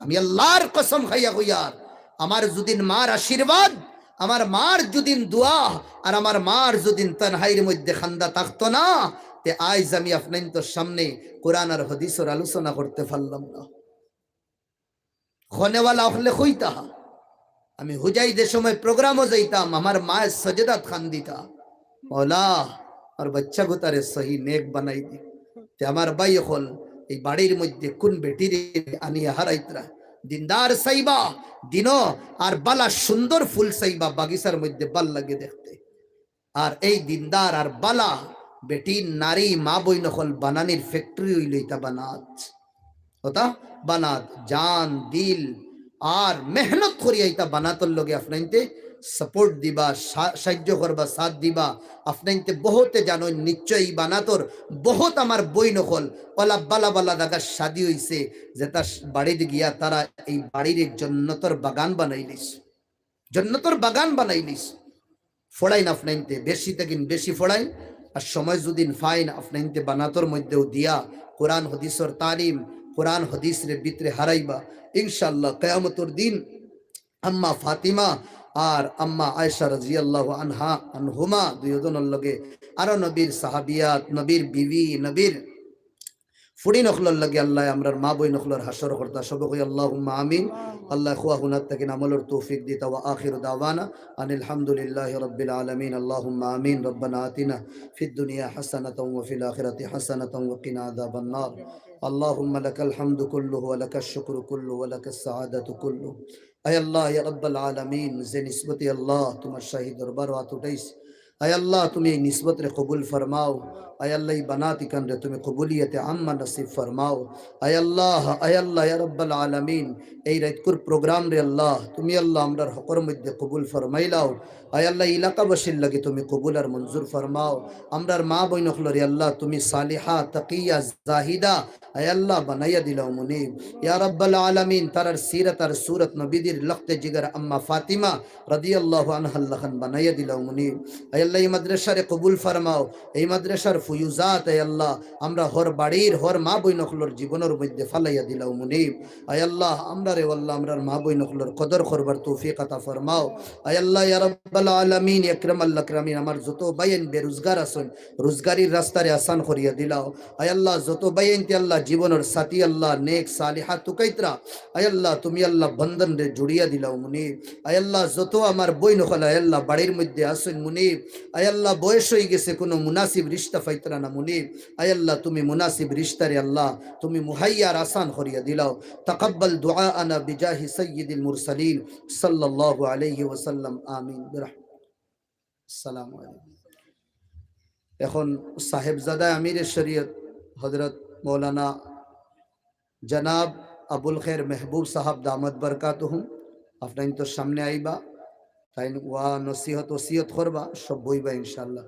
আমি আল্লাহর কসম খাইয়া কইয়ার, আমার যদি মার আশীর্বাদ, আমার মার যদি দোয়া, আর আমার মার যদি তানহাইর মধ্যে খান্দা থাকতো না, তে আজ আমি আপনাদের সামনে কোরআন আর হাদিসের আলোচনা করতে পারলাম না। খনেওয়ালা হলে কইতা, আমি হুজাইদের সময় প্রোগ্রামও যাইতাম, আমার মায়ের সজদাত খান দিতা, মৌলা আর বাচ্চা গোতারে সহি নেক বানাই দি। তে আমার ভাই হল এই বাড়ির মধ্যে কোন বেটির আনিয়া হারাইতরা দিনদার সাইবা দিন আর বালা সুন্দর ফুল সাইবা বাগিচার মধ্যে বাল লাগে দেখতে। আর এই দিনদার আর বালা বেটি নারী মা বই নকল বানানির ফ্যাক্টরি হইল ইতা বানাত, ওটা বানাত জান দিল আর মেহনত করিয়া ইতা বানাতর লগে আপনাইতে সাপোর্ট দিবা, সাহায্য করবা, সাথ দিবা। আপনাইতে বহুতে জানো নিশ্চয়ই বানাতর বহুত আমার বই নকল ওলা বালা বালা দাগা শাদি হইছে, যে তার বাড়িতে গিয়া তারা এই বাড়ির জন্নতর বাগান বানাইলিস, জন্নতর বাগান বানাইলিস। ফড়াইন আপনাইতে বেশি থাকিন বেশি ফড়াইন, আর সময় যদি ফাইন আপনাইতে বানাতর মধ্যেও দিয়া কোরআন হাদিসের তালিম, কোরআন হাদিসের ভিতরে হারাইবা। ইনশাআল্লাহ কিয়ামতের দিন আম্মা ফাতিমা আর আম্মা আয়েশা রাদিয়াল্লাহু আনহা আনহুমা দুইজনের লগে আরো নবীর সাহাবিয়াত, নবীর বিবি, নবীর ফুড়ি নখলর লগে আল্লাহ আমরার মা বই নখলর হাসর করতা সব কই আল্লাহুম্মা আমিন। আল্লাহ খুয়া হুনাত থেকে আমলের তৌফিক দিতা। ওয়া আখিরু দাওয়ানা আনিল হামদুলিল্লাহি রাব্বিল আলামিন। আল্লাহুম্মা আমিন। রব্বানা আতিনা ফিদ দুনিয়া হাসানাতাও ওয়া ফিল আখিরাতি হাসানাতাও ওয়া কিনা আযাবান নার। আল্লাহুম্মা লাকাল হামদু কুল্লুহু ওয়া লাকাশ শুকরু কুল্লুহু ওয়া লাকাস সাআদাতু কুল্লুহু। আয় আল্লাহ ইয়া রাব্বাল আলামিন, যে নিসবতে আল্লাহ তোমার শাহী দরবার হাত উঠাইছ, আয় আল্লাহ তুমি এই নিসবত রে কবুল ফরমাও। আয় আল্লাহ এই বানাতি কান রে তুমি কবুলিয়তে আম্মা নসিব ফরমাও। আয় আল্লাহ ইয়া রাব্বাল আলামিন, এই রাতকুর প্রোগ্রাম রে আল্লাহ তুমি আল্লাহ আমরার হকর মধ্যে কবুল ফরমাইলাও। আয় আল্লাহ এলাকাবাসীর লাগে তুমি কবুল আর মঞ্জুর ফরমাও। আমরার মা বই নখল রে আল্লাহ তুমি সালিহা তাকিয়া জাহিদা আয় আল্লাহ বানাইয়া দিলাও মুনিব। ইয়া রাব্বাল আলামিন, তারার সিরাত আর সুরত নবীদের লখতে জিগর আম্মা ফাতিমা রাদিয়াল্লাহু আনহা আল্লাহ বানাইয়া দিলাও মুনিব। আয় আল্লাহ এই মাদ্রাসারে কবুল ফরমাও, এই মাদ্রাসার ফুয়ুজাত আয় আল্লাহ আমরা হর বাড়ির হর মা বইনকলর জীবনের মধ্যে ফালাইয়া দিলাও মুনিব। আয় আল্লাহ আমরা রে আল্লাহ আমরার মা বইনকলর কদর করবার তৌফিক আতা ফরমাও। আয় আল্লাহ ইয়া রাব্বাল আলামিন আকরাম আল্লাহ আকরামিন আমার যত বাইন বেরোজগার আছেন রোজগারির রাস্তারে আসান করিয়া দিলাও। আয় আল্লাহ যত বাইন তে আল্লাহ জীবনের সাথী আল্লাহ নেক সালিহা তুকাইতরা আয় আল্লাহ তুমি আল্লাহ বন্ধন রে জুড়িয়া দিলাও মুনিব। আয় আল্লাহ যত আমার বইনকল আয় আল্লাহ বাড়ির মধ্যে আসেন মুনিব। আয় আল্লাহ বয়স হয়ে গেছে কোনো মুনাসিব রিশতা ফাইতরা না মুনিব। আয় আল্লাহ তুমি মুনাসিব রিশতারে আল্লাহ তুমি মুহাইয়ার আসান করিয়া দিলাও। তাকাব্বাল দুআআনা বিজাহি সাইয়্যিদিল মুরসালিন সাল্লাল্লাহু আলাইহি ওয়াসাল্লাম আমিন আসসালামু আলাইকুম। এখন সাহেবজাদা আমিরে শরীয়ত হযরত মৌলানা জনাব আবুল খের মেহবুব সাহাব দামত বরকাতুহুম আপনার তো সামনে আইবা তাই ওয়া নসিহত ওসিয়ত করবা সব বইবা ইনশাআল্লাহ।